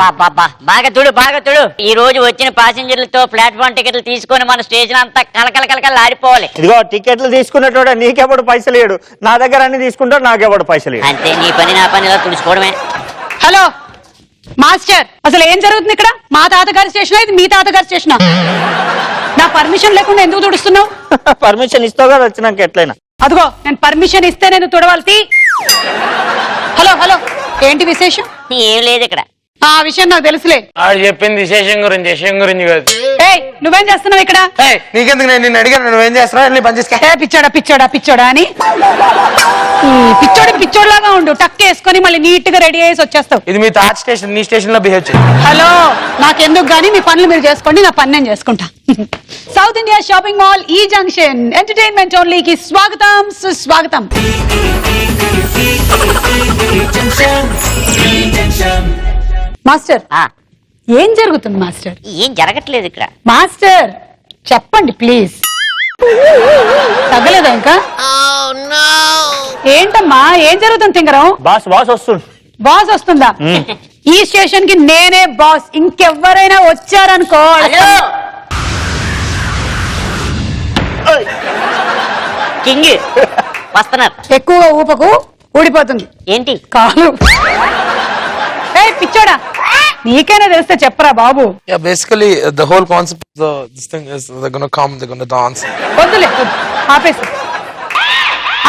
బాగా చూడు ఈ రోజు వచ్చిన ప్యాసింజర్లతో ప్లాట్ఫామ్ టికెట్లు తీసుకొని మన స్టేషన్ అంతా కలకల ఆడిపోవాలి. ఇదిగో టికెట్లు తీసుకున్నట్టు నీకెవడు పైసలు లేడు, నా దగ్గర అన్ని తీసుకుంటాడు, నాకెవడు పైసలు లేడు. అంతే, నీ పని నా పని ఇలా తుడుచుకోవడమే. హలో మాస్టర్, అసలు ఏం జరుగుతుంది ఇక్కడ? మా తాతగారి స్టేషన్, ఇది మీ తాతగారి స్టేషన్. నా పర్మిషన్ లేకుండా ఎందుకు తుడుస్తున్నావు? పర్మిషన్ ఇస్తావు కదా వచ్చినాక ఎట్లయినా. అదిగో నేను పర్మిషన్ ఇస్తే నేను తుడవాలి. హలో ఏంటి విశేషం? ఏం లేదు ఇక్కడ. ఆ విషయం నాకు తెలుసులే. ఆడు చెప్పింది విశేషం గురించి కాదు. నువ్వేం చేస్తున్నావు ఇక్కడ? నీకెందుకు, నేను నిన్ను అడిగాను నువ్వేం చేస్తున్నావు? పని చేసుకో. పిచ్చోడా అని పిచ్చోడ్లాగా ఉండు. టక్ వేసుకొని మళ్ళీ నీట్ గా రెడీ అయ్యేసి వచ్చేస్తావు. ఇది మీ తాత స్టేషన్, నీ స్టేషన్ లో బిహేవ్ చేయి. హలో, నాకెందుకు గానీ మీ పనులు మీరు చేసుకోండి, నా పని నేను చేసుకుంటా. సౌత్ ఇండియా షాపింగ్ మాల్ ఈ జంక్షన్ ఎంటర్టైన్మెంట్ ఓన్లీకి స్వాగతం సుస్వాగతం. మాస్టర్, ఏం జరుగుతుంది మాస్టర్? ఏం జరగట్లేదు ఇక్కడ. మాస్టర్ చెప్పండి ప్లీజ్. తగ్గలేదా ఇంకా? ఏంటమ్మా ఏం జరుగుతుంది తింగరం? బాస్ వస్తుంది. బాస్ వస్తుందా? ఈ స్టేషన్ కి నేనే బాస్, ఇంకెవ్వరైనా వచ్చారనుకో. కింగ్ వస్తున్నారు. ఎక్కువగా ఊపకు, ఊడిపోతుంది. ఏంటి కాలు? పిచ్చోడా, నీకైనా తెలిస్తే చెప్పరా బాబు. Basically the whole concept this thing is they gonna come, they gonna dance. వద్దులే, ఆపేసి.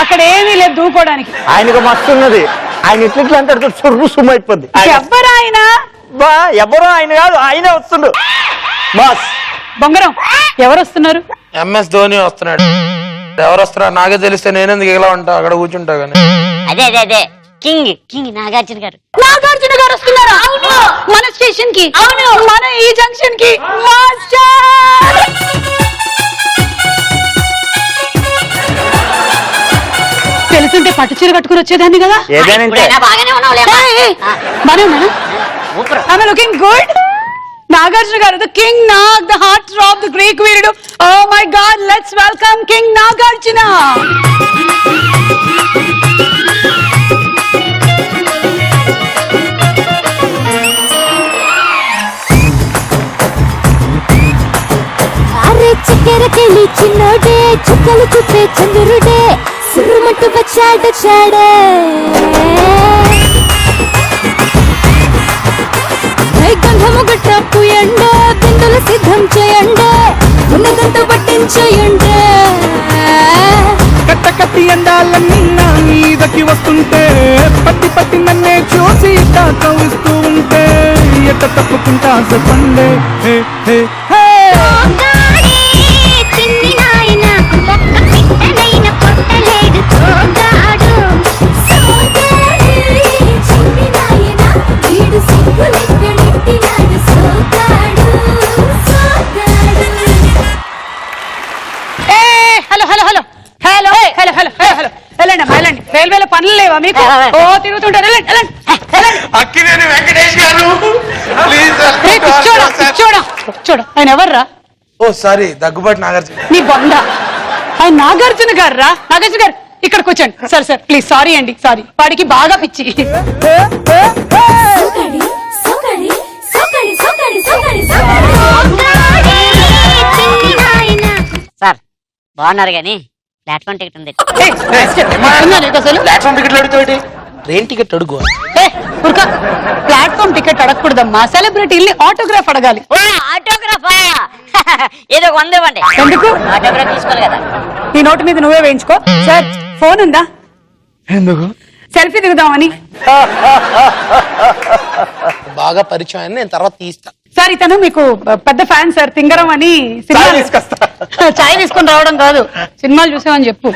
అక్కడ ఏమీ లేదు దూకోవడానికి. ఆయనకు మస్తు ఉన్నది. ఆయన ఇట్లా అంటాడు, సుర్రు సుమ్మ అయిపోద్ది. ఎవ్వరు ఆయన? ఎవరో ఆయన కాదు, ఆయనే వస్తుండు. బాస్ బొంగరం, ఎవరు వస్తున్నారు? ఎంఎస్ ధోని వస్తున్నాడు. ఎవరు వస్తున్నారు నాకే తెలిస్తే నేనెందుకు ఇలా ఉంటా, అక్కడ కూర్చుంటా గానీ. అదే కింగ్ నాగార్జున గారు వస్తున్నారా? మన స్టేషన్ కి, మన ఈ జంక్షన్ కి. తెలుసుంటే పట్టు చీర కట్టుకుని వచ్చేదాన్ని కదా. బాగానే looking good. Nagarjuna garu, the king Nag, the heart throb, the Greek వీరుడు. Oh my god, let's welcome king Nagarjuna. చక్కెరకెళ్ళి చిన్నోడే, చుక్కలు చూపే చంద్రుడే, సురుమంటూ వచ్చాడే. గంధము గట్ట పూయండే, బిందులు సిద్ధం చేయండే, ఉన్నదంతా పట్టించేయండే. కట్టి అందాలన్నీ నా మీదకి వస్తుంటే, పట్టి నన్నే చూసి కవిస్తూ ఉంటే, ఎట్ట తప్పుకుంటా చెప్పండే. వెళ్ళండి, రైల్వేలో పనులు లేవా మీకు? ఓ తిరుగుతుంటారు. చూడ ఆయన ఎవర్రా? ఓ సారీ, దగ్గుబాటి నాగార్జున. నీ బొంద, ఆయన నాగార్జున గారు రా. నాగార్జున గారు ఇక్కడ కూర్చోండి. సార్ ప్లీజ్, సారీ అండి, సారీ. వాడికి బాగా పిచ్చి. సార్ బాగున్నారు గాని ప్లాట్ఫామ్ టికెట్ ఉంది. ప్లాట్ఫామ్ టికెట్లు అడుగుతాడు, ట్రైన్ టికెట్ అడుగు. ప్లాట్ఫామ్ టికెట్ అడగకూడదమ్మా, సెలబ్రిటీని ఆటోగ్రాఫ్ అడగాలి. ఆటోగ్రాఫా? ఏదో 100 ఇవ్వండి. ఎందుకు? ఆటోగ్రాఫ్ తీసుకోవాలి కదా. నీ నోటి మీద నువ్వే వేయించుకో. సార్ ఫోన్ ఉందా? ఎందుకు? సెల్ఫీ దిగుదామని. బాగా పరిచయం, నేను తర్వాత తీస్తా. సార్ ఇతను మీకు పెద్ద ఫ్యాన్ సార్, తింగరం అని. చాయ్ తీసుకొని రావడం కాదు, సినిమాలు చూసామని చెప్పు.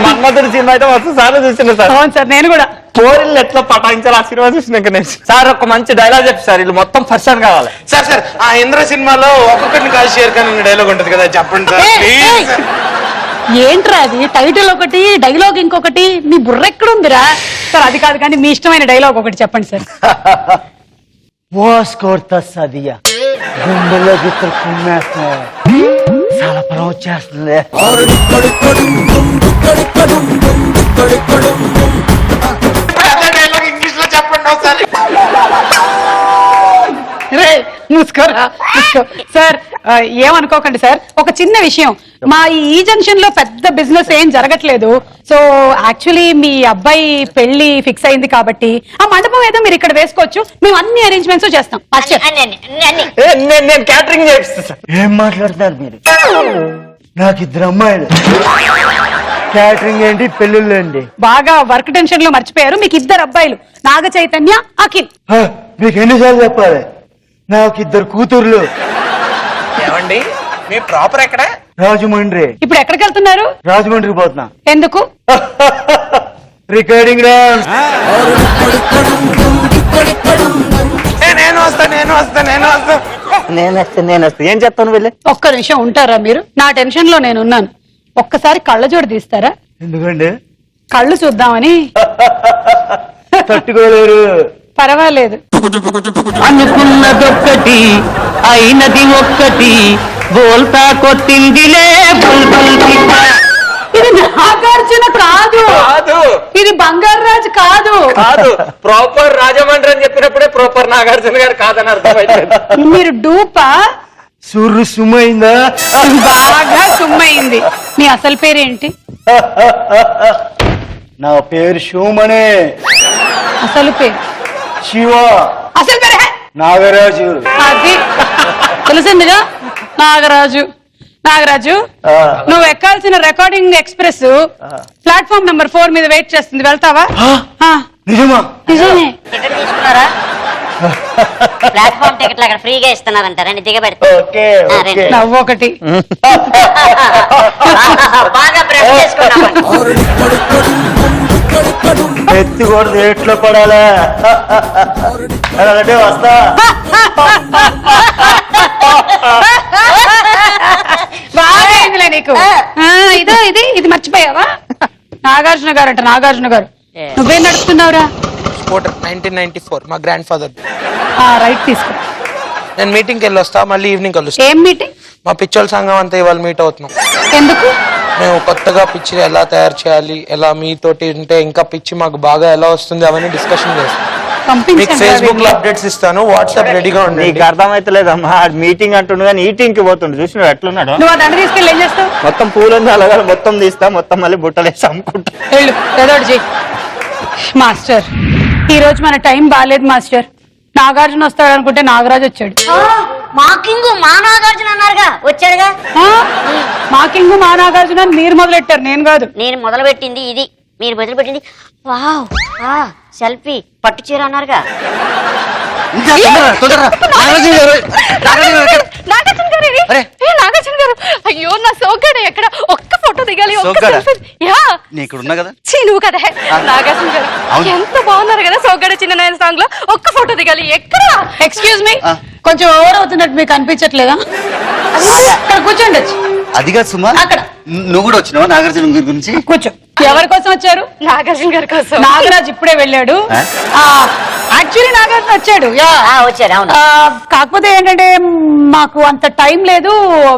మన్మధుడు సినిమా అయితే మస్తు సార్లు చూసిన సార్. అవును సార్, నేను కూడా. పోరిల్లు ఎట్లా పటాయించాలి ఆ సినిమా చూసినాక సార్ ఒక మంచి డైలాగ్ చెప్పి సార్, వీళ్ళు మొత్తం పర్సన్ కావాలి సార్. ఆ ఇంద్ర సినిమాలో ఒక్కొక్కరిని కాల్ షేర్ కానీ డైలాగ్ ఉంటది కదా, చెప్పండి సార్. ఏంట్రా అది? టైటిల్ ఒకటి, డైలాగ్ ఇంకొకటి. మీ బుర్ర ఎక్కడుందిరా? సార్ అది కాదు కానీ మీ ఇష్టమైన డైలాగ్ ఒకటి చెప్పండి సార్. గుండెల్లో గిత్తలు కుమ్మేస్తున్నాయి, చాలా పొలం వచ్చేస్తుంది. ఇంగ్లీష్ లో చెప్పండి ఒకసారి. మూసుకోరా మూసుకో. సార్ ఏమనుకోకండి సార్, ఒక చిన్న విషయం. మా ఈ జంక్షన్ లో పెద్ద బిజినెస్ ఏం జరగట్లేదు. సో యాక్చువల్లీ మీ అబ్బాయి పెళ్లి ఫిక్స్ అయింది కాబట్టి ఆ మండపం ఏదో మీరు ఇక్కడ వేసుకోవచ్చు. మేము అన్ని అరేంజ్మెంట్స్ చేస్తాం. మాస్టర్, నేను క్యాటరింగ్ చేపిస్తా సార్. ఏం మాట్లాడుతున్నారు మీరు? నాకు ఇద్దరు అమ్మాయిలు, క్యాటరింగ్ ఏంటి, పెళ్ళిళ్ళు ఏంటి? బాగా వర్క్ టెన్షన్ లో మర్చిపోయారు. మీకు ఇద్దరు అబ్బాయిలు, నాగ చైతన్య, అఖిల్. హ, మీకు ఎన్నిసార్లు చెప్పాలి? నాకు ఇద్దరు కూతుర్లు. ఏమండి మీ ప్రాపర్ ఎక్కడ? రాజమండ్రి. ఇప్పుడు ఎక్కడికి వెళ్తున్నారు? రాజమండ్రికి పోతున్నా. ఎందుకు? Recording dance. నేను వస్తా ఏం చెప్తాను వెళ్ళి? ఒక్క నిమిషం ఉంటారా మీరు? నా టెన్షన్ లో నేను ఉన్నాను. ఒక్కసారి కళ్ళజోడు తీస్తారా? ఎందుకండి? కళ్ళు చూద్దామని. తట్టుకోలేరు. పర్వాలేదు. అనుకున్నదొక్కటి అయినది ఒక్కటి బోల్తా కొట్టిందిలే బుల్బుల్ పిట్ట. ఇది నాగార్జున కాదు, కాదు ఇది బంగారాజు కాదు. కాదు, ప్రాపర్ రాజమండ్రి అని చెప్పినప్పుడే ప్రాపర్ నాగార్జున గారు కాదని అర్థమైంది. మీరు డూపా? సూర్రు సుమైందా? బాగా సుమ్మయింది. మీ అసలు పేరేంటి? నా పేరు శివమణి. అసలు పేరు? శివ. అసలు పేరే? నాగరాజు. అది తెలిసిందిగా. నాగరాజు. నాగరాజు, నువ్వు ఎక్కాల్సిన రికార్డింగ్ ఎక్స్ప్రెస్ ప్లాట్ఫామ్ నెంబర్ 4 మీద వెయిట్ చేస్తుంది. వెళ్తావా? నిజమా? నిజమే. టికెట్ తీసుకున్నారా? ప్లాట్ఫామ్ టికెట్లు అక్కడ ఫ్రీగా ఇస్తున్నారంటారండి, దిగబెడితే. ఓకే, ఆ, ఓకే. రండి. నవ్వు ఒకటి. బాగా బ్రష్ చేసుకున్నామండి. ఎత్తి కూడా ఎట్లో పడాలా? అలాంటే వస్తా. బాగా అయిందిలే నీకు. ఇదో ఇది మర్చిపోయావా? నాగార్జున గారు అంట, నాగార్జున గారు. నువ్వేం నడుపుతున్నావురా? స్కూటర్ 1994 మా గ్రాండ్ ఫాదర్. రైట్ తీసుకో. నేను మీటింగ్కి వెళ్ళి వస్తా, మళ్ళీ ఈవినింగ్ కలుస్తా. ఏం మీటింగ్? మా పిచ్చోళ్ళ సంఘం అంతా ఇవాళ మీట్ అవుతున్నాం. ఎందుకు? మేము కొత్తగా పిచ్చి ఎలా తయారు చేయాలి, ఎలా మీతోటి ఉంటే ఇంకా పిచ్చి మాకు బాగా ఎలా వస్తుంది అవన్నీ డిస్కషన్ చేస్తాం. మీకు ఫేస్బుక్ లో అప్డేట్స్ ఇస్తాను, వాట్సాప్ రెడీగా ఉంది. నీకు అర్థమైతలేదమ్మా, మీటింగ్ అంటుండు కానీ ఈటింగ్ కి పోతుండు. చూసిన ఎట్లున్నాడు? నువ్వు ఆ దండ తీసుకెళ్ళి ఏం చేస్తావు? మొత్తం పూలంది అలాగే మొత్తం తీస్తా, మొత్తం మళ్ళీ బుట్టలేసి అమ్ముకుంటా. వెళ్ళు, ఏదో ఒకటి చెయ్యి. మాస్టర్, ఈ రోజు మన టైం బాగాలేదు మాస్టర్. నాగార్జున వస్తాడు అనుకుంటే నాగరాజు వచ్చాడు. మాకింగు మా నాగార్జున అన్నారుగా, వచ్చాడుగా. మాకింగు మా నాగార్జున అని మీరు మొదలెట్టారు, నేను కాదు. నేను మొదలు పెట్టింది ఇది, మీరు మొదలు పెట్టింది. వావ్, సెల్ఫీ పట్టు చీర అన్నారుగా. నాగార్జున గారు, అయ్యో నా సోగ్గాడు ఎక్కడ? ఒక్క ఫోటో దిగాలి. నీకున్నా కదా? నువ్వు కదా నాగార్జున గారు, ఎంత బాగున్నారు కదా సోగ్గాడు చిన్న నాయన సాంగ్ లో. ఒక్క ఫోటో దిగాలి. ఎక్కడ? ఎక్స్క్యూజ్ మీ, కొంచెం ఓవర్ అవుతున్నట్టు మీకు అనిపించట్లేదా? అక్కడ కూర్చోండి. వచ్చి అదిగా సుమా, అక్కడ నువ్వు కూడా వచ్చినావా నాగార్జున గురించి? కూర్చో. ఎవరి కోసం వచ్చారు? నాగార్జున గారి కోసం. నాగరాజ్ ఇప్పుడే వెళ్ళాడు. యాక్చువల్లీ నాగార్జున వచ్చాడు. వచ్చాడు, అవును. కాకపోతే ఏంటంటే మాకు అంత టైం లేదు,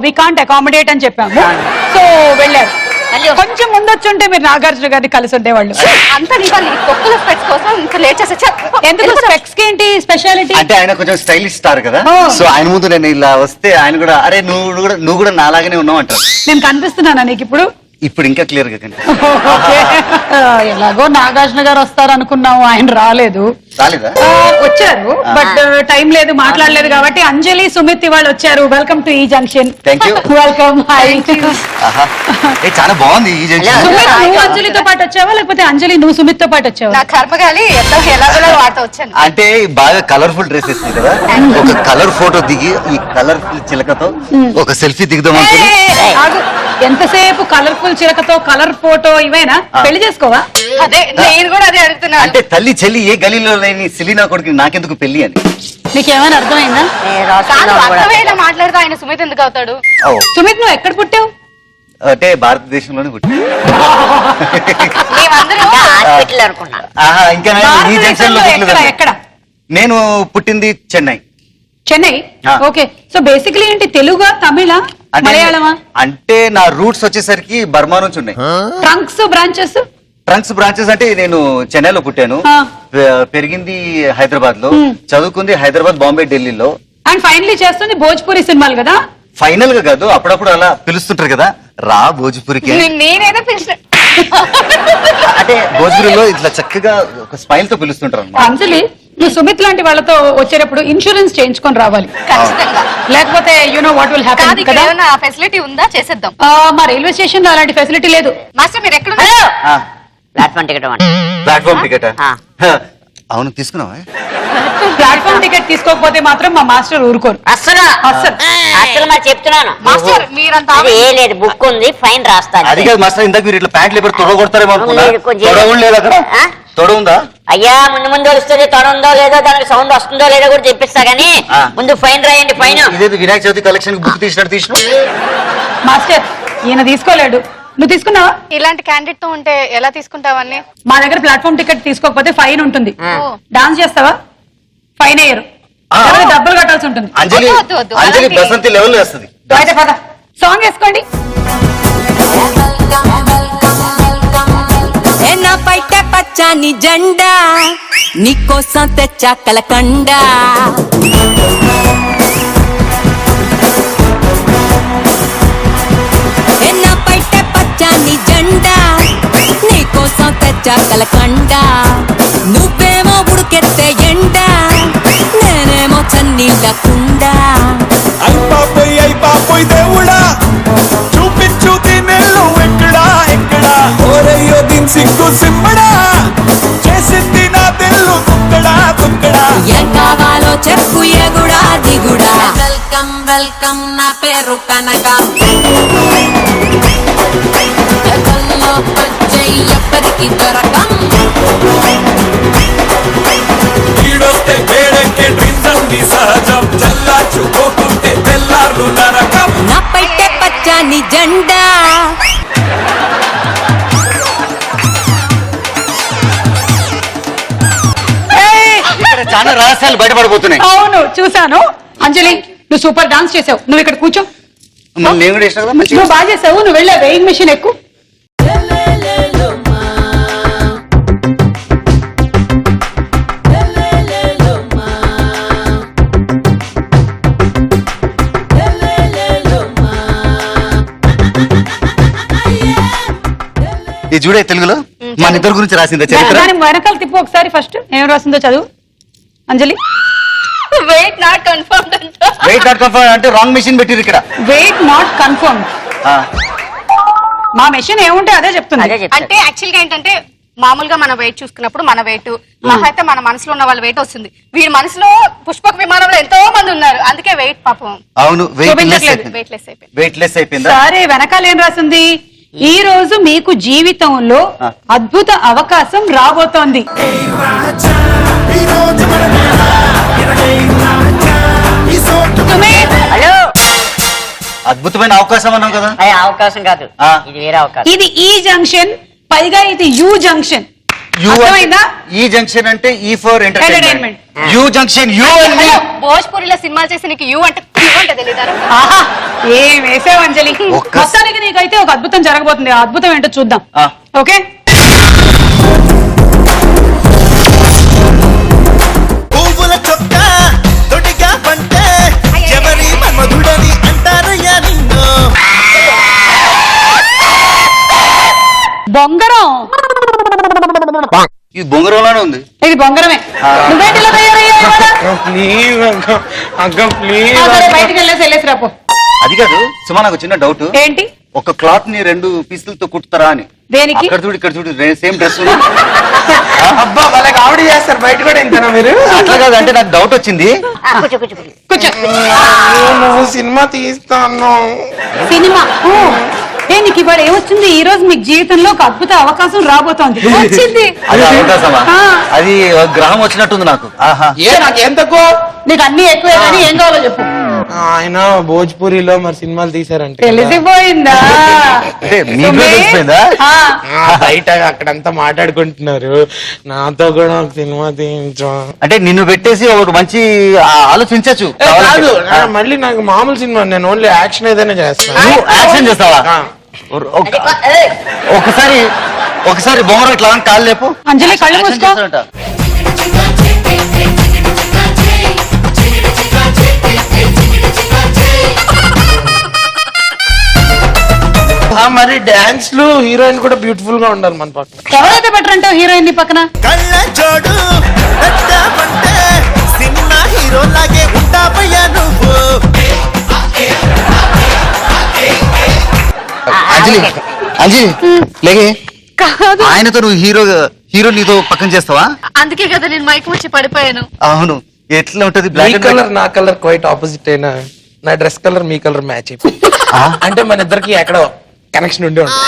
వి కాంట్ అకామిడేట్ అని చెప్పాము. సో వెళ్ళారు. కొంచెం ముందొచ్చి ఉంటే మీరు నాగార్జున గారిని కలిసి ఉండేవాళ్ళు. అంత కుక్కల స్పెక్స్ కోసం ఇంత లేట్ చేసా. ఎందుకు? స్పెక్స్ కి ఏంటి స్పెషాలిటీ? అంటే ఆయన కొంచెం స్టైలిష్ స్టార్ కదా, సో ఆయన ముందు నేను ఇలా వస్తే ఆయన కూడా అరే నువ్వు కూడా నాలాగానే ఉన్నావు అంటారు. నేను కనిపిస్తున్నానా నీకు ఇప్పుడు? ఇప్పుడు ఇంకా క్లియర్ గా ఎలాగో నాగార్జున గారు వస్తారు అనుకున్నాము, ఆయన రాలేదు. రాలేదా? వచ్చారు, బట్ టైం లేదు, మాట్లాడలేదు. కాబట్టి అంజలి, సుమిత్ వాళ్ళు వచ్చారు. వెల్కమ్ టు ఈ junction. Thank you. Welcome. Hi. చాలా బాగుంది ఈ జంక్షన్. సుమిత్, నువ్వు అంజలితో పాటు వచ్చావా, లేకపోతే అంజలి నువ్వు సుమిత్ తో పాటు వచ్చావా? నా కర్మగాలి ఎలా వాడుతూ వచ్చాను. అంటే బాగా కలర్ఫుల్ డ్రెస్ వేసింది కదా, ఒక కలర్ ఫోటో దిగి ఈ కలర్ఫుల్ చిలకతో ఒక సెల్ఫీ దిగుదాం అనుకుని. ఆగు. ఎంతసేపు కలర్ఫుల్ చిలకతో కలర్ ఫోటో ఇవేనా? పెళ్లి చేసుకోవా? అదే నేను కూడా అదే అడుగుతున్నాను. అంటే తల్లి చెల్లి ఏ గలీలో లేని సిలినా కొడుకు నాకెందుకు పెళ్లి అని. నీకేమైనా అర్థమైందా? అర్థమయ్యేలా మాట్లాడుతూ ఆయన సుమిత్ ఎందుకు అవుతాడు? సుమిత్, నువ్వు ఎక్కడ పుట్టావు? అంటే భారతదేశంలోనే పుట్టి. మేమందరం హాస్పిటల్ అనుకున్నా. ఇంకా ఈ జంక్షన్ లో పుట్టలేదు. ఎక్కడ? నేను పుట్టింది Chennai. Chennai. Okay. So basically ఏంటి, తెలుగా, తమిళ, మలయాళమా? అంటే నా రూట్స్ వచ్చేసరికి బర్మా నుంచి ఉన్నాయి. Trunks, branches? ట్రంక్స్ బ్రాంచెస్ అంటే నేను చెన్నైలో పుట్టాను, పెరిగింది హైదరాబాద్ లో, చదువుకుంది హైదరాబాద్, బాంబే, ఢిల్లీలో. అండ్ ఫైనలీ చేస్తుంది భోజ్పురి సినిమాలు కదా. ఫైనల్ గా కాదు, అప్పుడప్పుడు అలా పిలుస్తుంటారు కదా, రా భోజ్పురికి అని. నేనేదో పిలిచిన అంటే భోజ్పురిలో ఇట్లా చక్కగా ఒక స్మైల్ తో పిలుస్తుంటారు అన్నమాట. అంజలి, నువ్వు సుమిత్ లాంటి వాళ్ళతో వచ్చేటప్పుడు ఇన్సూరెన్స్ చేయించుకొని రావాలి, ఖచ్చితంగా. లేకపోతే యు నో వాట్ విల్ కాదు, హ్యాపెన్ ఇక్కడ కదా. ఏమైనా ఫెసిలిటీ ఉందా? చేసేద్దాం. మా రైల్వే స్టేషన్ లో అలాంటి ఫెసిలిటీ లేదు. మాస్టర్ మీరు ఎక్కడ హలో, ఆ, ప్లాట్ఫామ్ టికెట్ ఇవ్వండి. ప్లాట్ఫామ్ టికెట్ ఆ. అవును తీసుకున్నావా? ప్లాట్ఫామ్ టికెట్ తీసుకోకపోతే మాత్రం మా మాస్టర్ ఊరుకోరు. అస్సలు అస్సలు మరి చెప్తున్నాను. మాస్టర్ మీరంతా అది ఏ లేదు, బుక్ ఉంది, ఫైన్ రాస్తాను. అది కాదు మాస్టర్, ఇందాక మీరు ఇట్లా ప్యాంట్లు ఎప్పుడు తొడ కొడతారేమో అనుకున్నా. లేదు, కొంచెం. తొడ కూడా లేదు అక్కడ. ఆ? తొడ ఉందా? అయ్యా ముందు ముందు వస్తుంది, తొడ ఉందో లేదో, దానికి సౌండ్ వస్తుందో లేదో కూడా చెప్పిస్తా గానీ ఆ. ముందు ఫైన్ రాయండి. ఫైన్ ఇదేదో వినాయక చవితి కలెక్షన్ బుక్ తీసినట్టు తీసిన. మాస్టర్ ఈయన తీసుకోలేడు, నువ్వు తీసుకున్నావా? ఇలాంటి క్యాండిడేట్ తో ఉంటే ఎలా తీసుకుంటావన్నీ? మా దగ్గర ప్లాట్ఫామ్ టికెట్ తీసుకోకపోతే ఫైన్ ఉంటుంది. ఆ. డాన్స్ చేస్తావా? ఫైన్ అయ్యారు, ఆ. డబ్బులు కట్టాల్సి ఉంటుంది. అంజలి వద్దు, వద్దు, అంజలి అలాంటి- బసంతి లెవెల్ వేస్తుంది. అయితే పద సాంగ్ వేసుకోండి. నా పైట పచ్చని జెండా నీకోసం తెచ్చా కలకండ నా పైట పచ్చని జెండా నీకోసం తెచ్చా కలకండ నువ్వేమో ఉడుకెత్తే ఎండ నేనేమో చన్నీళ్ళ కుండ అయిపోయి దేవుడా చూపించు తినేళ్ళు ఎక్కడా ఎక్కడా ఓరయ్యో దీని సిగ్గు సిమ్మడా చేసింది నా తెల్లు తుక్కడా తుక్కడా ఏం కావాలో చెప్పు ఎగుడా దిగుడా వెల్కమ్ వెల్కమ్ నా పేరు కనక ఎప్పటికి దొరకం ఈడొస్తే వేడెక్కే డ్రీమ్స్ అన్ని సహజం చల్లార్చుకోకుంటే తెల్లార్లు నరకం నా పైటే పచ్చని జెండా ఇక్కడ చాలా రహస్యాలు బయటపడిపోతున్నాయి. అవును చూసాను. అంజలి నువ్వు సూపర్ డాన్స్ చేసావు, నువ్వు ఇక్కడ కూర్చో. మరి నేను కూడా ఇష్టం కదా మంచిగా. నువ్వు బాగా చేసావు, నువ్వు వెళ్ళా వెయింగ్ మెషిన్ ఎక్కు. ఇది చూడే తెలుగులో మన ఇద్దరు గురించి రాసిందా చరిత్ర? దాని వెనకాల తిప్పు ఒకసారి, ఫస్ట్ ఏం రాసిందో చదువు అంజలి. వెయిట్ నాట్ కన్ఫర్మ్ అంట. వెయిట్ నాట్ కన్ఫర్మ్ అంటే రాంగ్ మెషిన్ పెట్టిరు ఇక్కడ. Wait not confirm. ఆ, మా మెషిన్ ఏముంటే అదే చెప్తుంది. అదే చెప్తా. అంటే యాక్చువల్ గా ఏంటంటే మామూలుగా మన వెయిట్ చూసుకున్నప్పుడు మన వెయిట్ అయితే మన మనసులో ఉన్న వాళ్ళ వెయిట్ వస్తుంది. వీడి మనసులో పుష్పక విమానంలో ఎంతో మంది ఉన్నారు, అందుకే వెయిట్ పాపం అవును వెయిట్ లెస్ చూపించట్లేదు. అయిపోయింది. వెయిట్ లెస్ అయిపోయింది. వెయిట్ లెస్ అయిపోయిందా? సరే వెనకాల ఏం రాసింది? ఈ రోజు మీకు జీవితంలో అద్భుత అవకాశం రాబోతోంది. సుమిత్, హలో, అద్భుతమైన అవకాశం అన్నాం కదా. అది అవకాశం కాదు, ఆ. ఇది వేరే అవకాశం. ఇది ఈ జంక్షన్, పైగా ఇది యూ జంక్షన్. యు అర్థమైందా? ఈ జంక్షన్ అంటే E for entertainment. Entertainment. U junction U and me. భోజ్పురిలో సినిమాలు చేసి నీకు యూ అంటే యూ అంటే తెలీదా? ఆహా ఏం వేసావు అంజలి. ఒక్క- మొత్తానికి నీకైతే ఒక అద్భుతం జరగబోతుంది. ఆ అద్భుతం ఏంటో చూద్దాం. ఆ. ఓకే, పువ్వుల చొక్క తొడిగా పంటే ఎవరి మధుడని అంటారయ్యా నిన్ను బొంగరం. ఇది బొంగరంలోనే ఉంది. ఇది బొంగరమే. నువ్వేంటి ఇలా తయారయ్యావు ఇవాళ? ప్లీజ్ అక్క ప్లీజ్. ఆ, సరే బయటికి వెళ్ళేసి రాపో. అది కాదు సుమా, నాకు చిన్న డౌట్. ఏంటి? ఒక క్లాత్ ని 2 పీసులతో కుట్టుతారా అని. దేనికి? అక్కడ చూడు ఇక్కడ చూడు సేమ్ డ్రెస్. అబ్బా వాళ్ళ కామెడీ చేస్తారు, బయట కూడా ఇంతనా మీరు? అట్లా కాదు, అంటే నాకు డౌట్ వచ్చింది. ఆ, కూర్చో కూర్చో కూర్చో. కూర్చో. నువ్వు సినిమా తీస్తాను. సినిమా. ఓ, ఏ నీకు ఇవాళ ఏమొచ్చింది? ఈ రోజు మీకు జీవితంలో ఒక అద్భుత అవకాశం రాబోతోంది. వచ్చింది. అది అవకాశమా? ఆ. అది ఒక గ్రహం వచ్చినట్టుంది నాకు. ఆహా. ఏ నాకేం తక్కువ? నీకు అన్ని ఎక్కువే కానీ ఏం కావాలో చెప్పు. ఆయన భోజ్పురిలో మరి సినిమాలు తీసారంటే తెలిసిపోయిందా? అంటే మీకు కూడా తెలిసిపోయిందా? ఆ. బయట అక్కడంతా మాట్లాడుకుంటున్నారు, నాతో కూడా ఒక సినిమా తీయించు. అంటే నిన్ను పెట్టేసి ఒక మంచి ఆలోచించచ్చు. కాదు, మళ్ళీ నాకు మామూలు సినిమా, నేను ఓన్లీ యాక్షన్ ఏదైనా చేస్తాను. నువ్వు యాక్షన్ చేస్తావా? ఆ. ఒకసారి బొమ్మరం ఇట్లా అని కాలు లేపు. అంజలి కళ్ళు యాక్షన్ మూసుకో. చేస్తాడంట. మరి డాన్స్ లు హీరోయిన్ కూడా బ్యూటిఫుల్ గా ఉండాలి మన పక్కన. ఎవరైతే బెటర్ అంటే హీరోయిన్ ని పక్కన కళ్ళ జోడు పెట్టామంటే సినిమా హీరో లాగే ఉంటావయ్యా నువ్వు. అంజలి అంజలి లేగే కాదు, ఆయనతో నువ్వు హీరో నీతో పక్కన చేస్తావా? అందుకే కదా నేను మైక్ వచ్చి పడిపోయాను. అవును ఎట్లా ఉంటది మీ బ్లాక్ అండ్ కలర్ నా కలర్ క్వైట్ ఆపోజిట్ అయినా నా డ్రెస్ కలర్ మీ కలర్ మ్యాచ్ అయిపోయింది. అంటే మన ఇద్దరికి ఎక్కడో కనెక్షన్ ఉండే ఉంటుంది.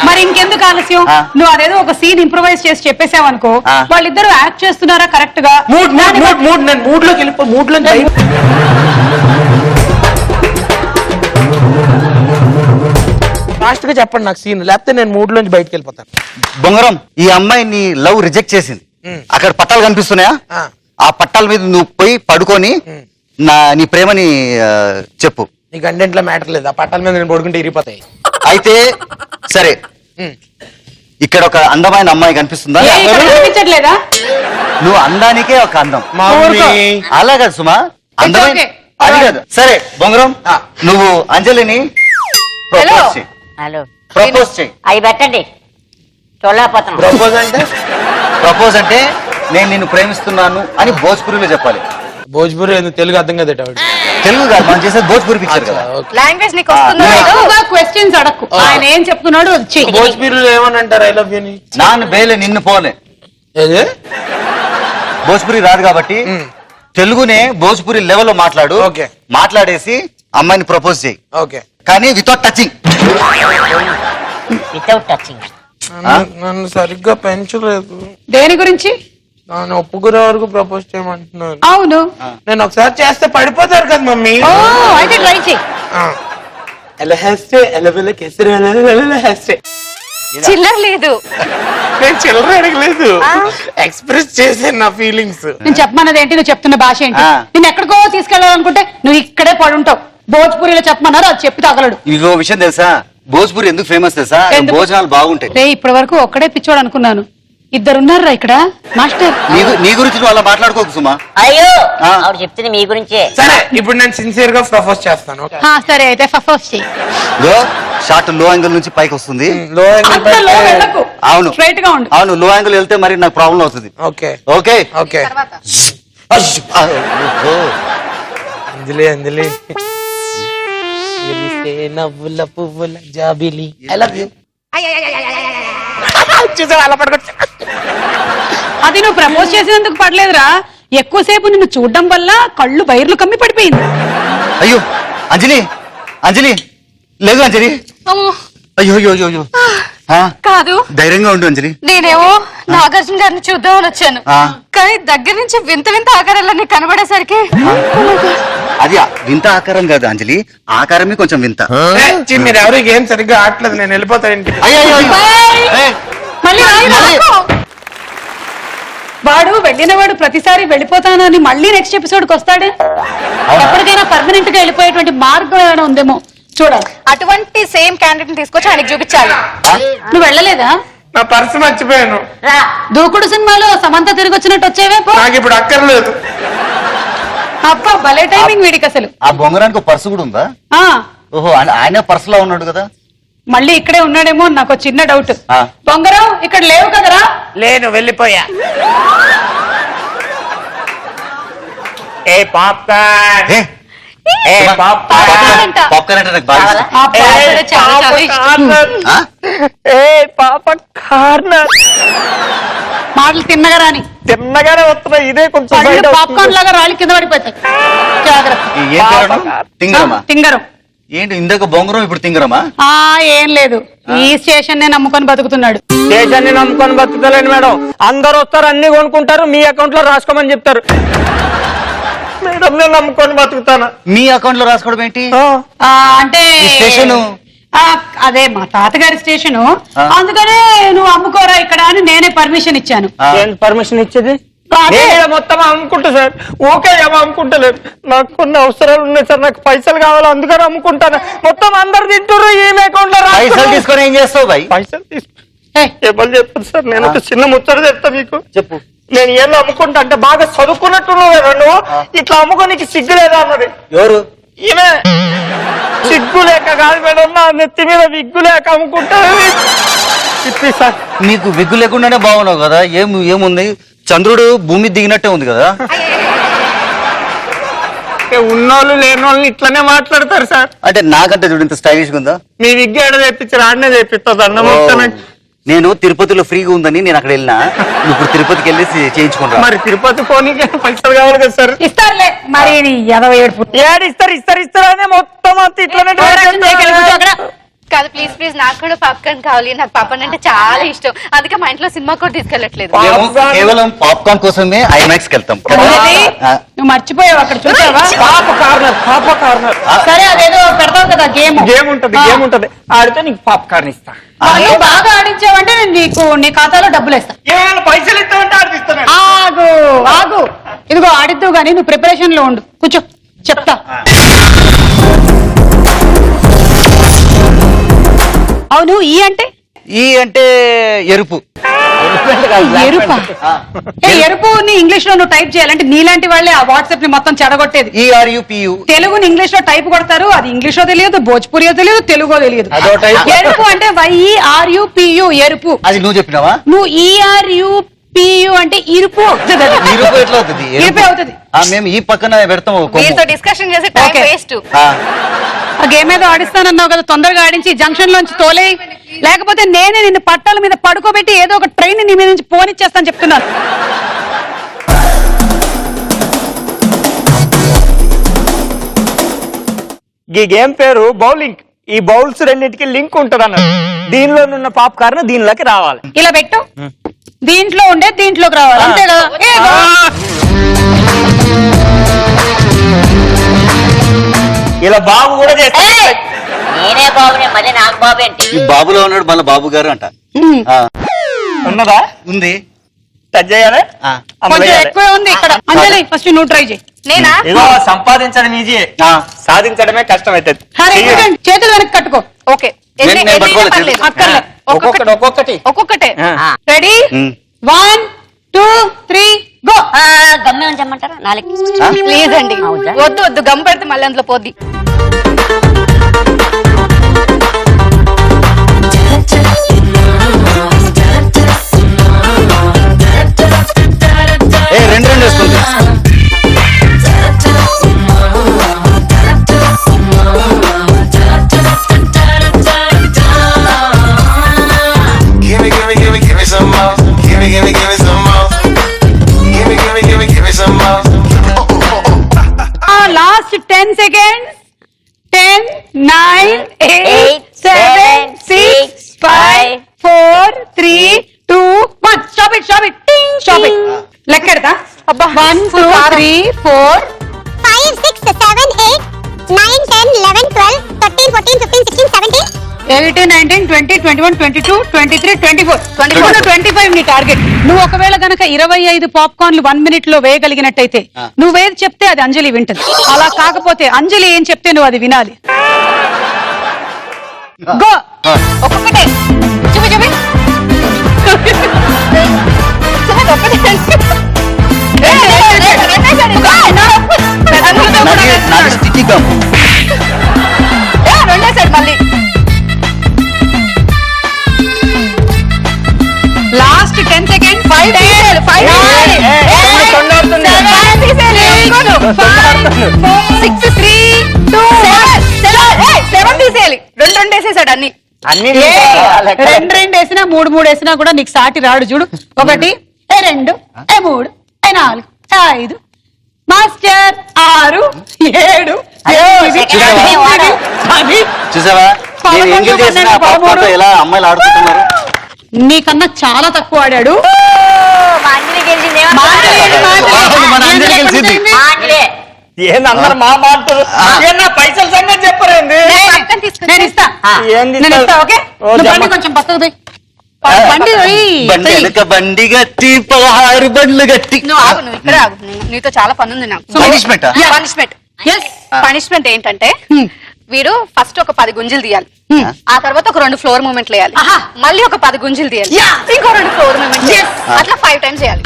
మరి ఇంకెందుకు ఆలస్యం? ఆ. నువ్వు అదేదో ఒక సీన్ ఇంప్రూవైజ్ చేసి చెప్పేసావు అనుకో, ఆ. వాళ్ళిద్దరు యాక్ట్ చేస్తున్నారా కరెక్ట్ గా? నేను మూడ్ లోకి వెళ్ళిపో, మూడ్ లో ఫాస్ట్ గా చెప్పండి నాకు సీన్, లేకపోతే నేను మూడ్ లోంచి బయటకు వెళ్ళిపోతాను. బొంగరం ఈ అమ్మాయి నీ లవ్ రిజెక్ట్ చేసింది. అక్కడ పట్టాలు కనిపిస్తున్నాయా? ఆ. ఆ పట్టాల మీద నువ్వు పోయి పడుకొని నీ ప్రేమని చెప్పు. నీ కంటెంట్ లో మ్యాటర్ లేదు, ఆ పట్టాల మీద నేను పడుకుంటే ఇరిగిపోతాయి. అయితే సరే, ఇక్కడ ఒక అందమైన అమ్మాయి కనిపిస్తుందా? ఏ, ఇక్కడ కనిపించట్లేదా? నువ్వు అందానికే ఒక అందం. మమ్మీ. అలా కాదు సుమా, అందమైన okay. అది కాదు. సరే బొంగరం, నువ్వు అంజలిని ప్రపోజ్ చేయి. హలో ప్రపోజ్ చేయి. అవి పెట్టండి, చూడలేకపోతున్నాం. ప్రపోజ్ అంటే ప్రపోజ్ అంటే నేను నిన్ను ప్రేమిస్తున్నాను అని భోజ్పురిలో చెప్పాలి. భోజ్పూరి ఎందుకు తెలుగు అర్థం కదా ఆవిడ. తెలుగు కాదు, మనం చేసేది భోజ్పురి పిక్చర్ కదా. లాంగ్వేజ్ నీకు వస్తుందో నువ్వు లేదో? ఎక్కువగా క్వశ్చన్స్ అడక్కు. ఆయన ఏం చెప్తున్నాడు అది చెయ్యి. భోజ్పూరిలో ఏమని అంటారు ఐ లవ్ యూ ని? నాన్న బేలే నిన్ను పోలే. ఏది? భోజ్పురి రాదు కాబట్టి తెలుగునే భోజ్పురి లెవెల్లో మాట్లాడు. Okay. మాట్లాడేసి అమ్మాయిని ప్రపోజ్ చేయి, ఓకే. కానీ వితౌట్ టచింగ్. Without touching. నన్ను సరిగ్గా పెంచలేదు, దేని గురించి? నన్ను ఒప్పుకునే వరకు ప్రపోజ్ చేయమంటున్నారు. అవును. నేను ఒకసారి చేస్తే పడిపోతారు కదా మమ్మీ. ఓ అయితే ట్రై చెయ్యి. ఎలా హెస్తే ఎలా వెళ్ళ కెసరే ఎలా హెస్తే. చిల్లర లేదు. నేను చిల్లర అడగలేదు, ఎక్స్ప్రెస్ చేసే నా ఫీలింగ్స్. నేను చెప్పమన్నది ఏంటి, నువ్వు చెప్తున్న భాష ఏంటి? ఆ. నేను ఎక్కడికో తీసుకెళ్ళాలనుకుంటే నువ్వు ఇక్కడే పడుంటావు. భోజ్పూరిలో చెప్పమన్నారు, అది చెప్పి తగలడు. ఇంకో విషయం తెలుసా, భోజ్పురి ఎందుకు ఫేమస్ తెలుసా? ఎందుకు? భోజనాలు బాగుంటాయి. రే ఇప్పటి వరకు ఒక్కడే పిచ్చోడు అనుకున్నాను, ఇద్దరున్నారా ఇక్కడ మాస్టర్. నీ గురించి నువ్వు అలా మాట్లాడుకోకు సుమా. అయ్యో ఆ. ఆవిడ చెప్తుంది మీ గురించే. సరే ఇప్పుడు నేను సిన్సియర్ గా ప్రపోజ్ చేస్తాను. ఆ, సరే అయితే ఫస్ట్ చెయ్యి. షార్ట్ లో యాంగిల్ నుంచి పైకి వస్తుంది. లో అంత లో వెళ్ళకు. అవును స్ట్రైట్ గా ఉండు. అవును, లో యాంగిల్ వెళ్తే మరి నాకు ప్రాబ్లం అవుతుంది. Okay okay okay. తర్వాత అంజలి అంజలి విరిసే నవ్వుల పువ్వుల జాబిలి ఐ లవ్ యూ. చూసా అలా పడుకోవచ్చు. అది నువ్వు ప్రపోజ్ చేసినందుకు పడలేదురా, ఎక్కువసేపు నిన్ను చూడడం వల్ల కళ్ళు బైర్లు కమ్మి పడిపోయింది. అయ్యో అంజలి అంజలి లేదు అంజలి. అమ్మో, అయ్యో అయ్యో అయ్యో అయ్యో. ఆ, కాదు ధైర్యంగా ఉండు అంజలి. నేనేమో నాగార్జున గారిని చూద్దామని వచ్చాను, ఆ. కానీ దగ్గర నుంచి వింత వింత ఆకారాలన్నీ కనబడేసరికి అది వింత ఆకారం కాదు అంజలి, ఆకారమే కొంచెం వింత. మీరు ఎవరికి ఏం సరిగ్గా ఆటలేదు, నేను వెళ్ళిపోతాను ఇంటికి. అయ్యో అయ్యో, అయ్యో. ఏయ్, మళ్ళీ రాకు. వాడు వెళ్ళినవాడు ప్రతిసారి వెళ్ళిపోతానని మళ్ళీ నెక్స్ట్ ఎపిసోడ్ కి వస్తాడే. ఎప్పటికైనా పర్మనెంట్ గా వెళ్ళిపోయేటువంటి మార్గం ఏమైనా ఉందేమో చూడాలి. అటువంటి సేమ్ క్యాండిడేట్ తీసుకొచ్చి ఆయనకి చూపించాలి. నువ్వు వెళ్ళలేదా? నా పర్సు మర్చిపోయాను. రా. దూకుడు సినిమాలో సమంత తిరిగి వచ్చినట్టు వచ్చేవే పో. నాకు ఇప్పుడు అక్కర్లేదు. అబ్బా భలే టైమింగ్ వీడికి అసలు. ఆ బొంగరానికి ఒక పర్సు కూడా ఉందా? ఆ ఓహో, ఆయన పర్సులో ఉన్నాడు కదా. మళ్ళీ ఇక్కడే ఉన్నాడేమో నాకు ఒక చిన్న డౌట్. ఆ. బొంగరం ఇక్కడ లేవు కదరా? లేను, వెళ్ళిపోయా. ఏ పాప్కార్న్, ఏ, ఏ పాప్కార్న్, అంట. పాప్కార్న్ అంటే నాకు బాగా ఇష్టం. ఆ పాపడే చాలా చాలా ఇష్టం. ఆ? ఏ పాపకార్న్ మాటలు తిన్నగా రాని తిన్నగానే వస్తున్నా, ఇదే కొంచెం పళ్ళు బయట పాప్కార్న్ లాగా రాళ్ళు కింద పడిపోతాయి. జాగ్రత్త. ఏం తినడం? తింగరమా? తింగరం. ఏంటి ఇందాక బొంగరం ఇప్పుడు తింగరమా? ఆ ఏం లేదు, ఈ స్టేషన్ నే నమ్ముకొని బతుకుతున్నాడు. స్టేషన్ ని నమ్ముకొని బతుకుతలేను మేడం. అందరు వస్తారు, అన్ని కొనుక్కుంటారు, మీ అకౌంట్ లో రాసుకోమని చెప్తారు మేడం. నేను నమ్ముకొని బతుకుతాను. మీ అకౌంట్ లో రాసుకోవడం ఏంటి? ఆ అంటే ఈ స్టేషను? ఆ, అదే మా తాతగారి స్టేషను, అందుకనే నువ్వు అమ్ముకోరా ఇక్కడ అని నేనే పర్మిషన్ ఇచ్చాను. ఏం పర్మిషన్ ఇచ్చేది? అదే. నేను మొత్తం అమ్ముకుంటా సార్. ఓకే ఏమో అమ్ముకుంటలేదు, నాకు కొన్ని అవసరాలు ఉన్నాయి సార్, నాకు పైసలు కావాలి, అందుకని అమ్ముకుంటాను. మొత్తం అందరు తింటారు, ఈమె అకౌంట్ లో పైసలు తీసుకొని ఏం చేస్తావు భయ్? పైసలు తీసుకు ఏయ్, ఎవరు చెప్పారు సార్? నేను ఒక చిన్న ముచ్చట చెప్తా మీకు. చెప్పు. నేను ఏం అమ్ముకుంటా అంటే బాగా చదువుకున్నట్టున్నావు కదా నువ్వు, ఇట్లా అమ్ముకోనికి సిగ్గులేదా అన్నది ఎవరు? ఈమె. సిగ్గు లేక కాదు మేడం, నా నెత్తి మీద విగ్గు లేక అమ్ముకుంటా ఇప్పిస్తాను. నీకు విగ్గు లేకుండానే బాగున్నావు కదా, ఏముంది చంద్రుడు భూమి దిగినట్టే ఉంది కదా. ఉన్నోళ్ళు లేని వాళ్ళని ఇట్లనే మాట్లాడతారు సార్. అంటే నాకంటే చూడు ఇంత స్టైలిష్ గా ఉందా. మీ విగ్గు ఎడ తెప్పించారు, ఆడనే తెప్పిస్తుంది అన్నం. నేను తిరుపతిలో ఫ్రీగా ఉందని నేను అక్కడ వెళ్ళినా, ఇప్పుడు తిరుపతికి వెళ్ళి చేయించుకుంటా. మరి తిరుపతి పోనీకి పైసలు కావాలి కదా సార్. ఇస్తారులే మరి 27 ఏడు ఇస్తారు అనే మొత్తం అంతా ఇట్లనే కాదు ప్లీజ్ ప్లీజ్, నాకు కూడా పాప్కార్న్ కావాలి. నాకు పాప్కార్న్ అంటే చాలా ఇష్టం, అందుకే మా ఇంట్లో సినిమా కూడా తీసుకెళ్ళట్లేదు. కేవలం పాప్కార్న్ కోసమే ఐమాక్స్ వెళ్తాం. నువ్వు మర్చిపోయావు అక్కడ చూసావా? పాప కార్నర్. సరే అదేదో పెడతావు కదా గేమ్ ఉంటది ఆడితే నీకు పాప్కార్న్ ఇస్తా. నువ్వు బాగా ఆడించావంటే నేను నీ ఖాతాలో డబ్బులు వేస్తా. ఏమైనా పైసలు ఇస్తామంటే ఆడిస్తాను. ఆగు ఇదిగో ఆడిద్దు గానీ నువ్వు ప్రిపరేషన్ లో ఉండు, కూర్చో చెప్తా. అవును ఈ అంటే ఎరుపు. ఎరుపా? ఎరుపుని ఇంగ్లీష్ లో నువ్వు టైప్ చేయాలంటే నీలాంటి వాళ్ళే ఆ వాట్సాప్ ని మొత్తం చెడగొట్టేది. ERUPU. తెలుగుని ఇంగ్లీష్ లో టైప్ కొడతారు, అది ఇంగ్లీష్ లో తెలియదు, భోజ్పురియో తెలియదు, తెలుగో తెలియదు. ఎరుపు అంటే YERUPU ఎరుపు. అది నువ్వు చెప్పినావా? నువ్వు ERUPU అంటే ఇరుపు అవుతుంది. ఇరుపు ఎట్లా అవుతుంది? ఇరుపే అవుతుంది. మేము ఈ పక్కన పెడతాము. మీతో డిస్కషన్ చేసి టైం వేస్ట్. ఆ గేమ్ ఏదో ఆడిస్తానన్నావు కదా, తొందరగా ఆడించి జంక్షన్ లోంచి తోలే, లేకపోతే నేనే నిన్ను పట్టాల మీద పడుకోబెట్టి ఏదో ఒక ట్రైన్ నీ మీద నుంచి పోనిచ్చేస్తాను చెప్తున్నాను. ఈ గేమ్ పేరు బౌలింగ్. ఈ బౌల్స్ రెండింటికి లింక్ ఉంటది అన్నది. దీనిలో ఉన్న పాప్కార్న్ దీనిలోకి రావాలి. ఇలా పెట్టు, దీంట్లో ఉండే దీంట్లోకి రావాలి, అంతే కదా. ఇలా బాబు కూడా చేస్తాడు. నేనే బాబునే, మళ్ళీ నాకు బాబు ఏంటి? ఈ బాబులో ఉన్నాడు మన బాబు గారు అంట. ఉన్నదా? ఉంది. టచ్ చేయాలి. కొంచెం ఎక్కువే ఉంది ఇక్కడ. అంజలి ఫస్ట్ నువ్వు ట్రై చేయి. నేనా? ఏదో సంపాదించడం ఈజీ, సాధించడమే కష్టం అవుతుంది. చేతులు వెనక్కి కట్టుకో. ఓకే, ఒక్కొక్కటే. రెడీ? 1 2 3 గో. గమ్మే ఉంచమంటారా? 4 ప్లీజ్ అండి, వద్దు గమ్ పెడితే మళ్ళీ అందులో పోద్ది. రెండు వేసుకుంది. Give me some more. Give me some more. Give me some more. Last 10 seconds. 10 9 8 7 6 5 4 3 2 1. Stop it. Ting. Stop it. లెక్కెడతా. 1 2 3 4 5 6 7 8 9 10 11 12 13 14 15 16 17 18 19 20 21 22 23 24 25 నీ టార్గెట్. నువ్వు ఒకవేళ గనక 25 పాప్కార్న్లు 1 మినిట్ లో వేయగలిగినట్టయితే నువ్వేది చెప్తే అది అంజలి వింటది. అలా కాకపోతే అంజలి ఏం చెప్తే నువ్వు అది వినాలి. గో. ఒక్కొక్కటే చూపి రెండేసారి మళ్ళీ. Last 10 second. 5 తీసేయాలి. రెండు వేసేసాడు అన్ని. రెండు వేసినా 3 వేసినా కూడా నీకు సాటి రాడు. చూడు, 1 2 3 4 5 మాస్టర్ 6 7 చూసావా ఎలా అమ్మాయిలు ఆడుకుంటున్నారు. నీకన్నా చాలా తక్కువ ఆడాడు. ఏందన్నారు మా మాటలు? పైసలు సంగతి చెప్పరేంది? నేను ఇస్తా. ఓకే, కొంచెం పక్కకు బండి గట్టి 16 బండ్లు గట్టి. నువ్వు ఆగు, నువ్వు ఇక్కడ ఆగు, నీతో చాలా పని ఉంది నాకు. పనిష్మెంట్ ఏంటంటే వీడు ఫస్ట్ ఒక 10 గుంజలు తీయాలి, ఆ తర్వాత ఒక 2 ఫ్లోర్ మూమెంట్లు వేయాలి, మళ్ళీ ఒక 10 గుంజలు తీయాలి, ఇంకో 2 ఫ్లోర్ మూమెంట్, అట్లా 5 టైమ్స్ చేయాలి.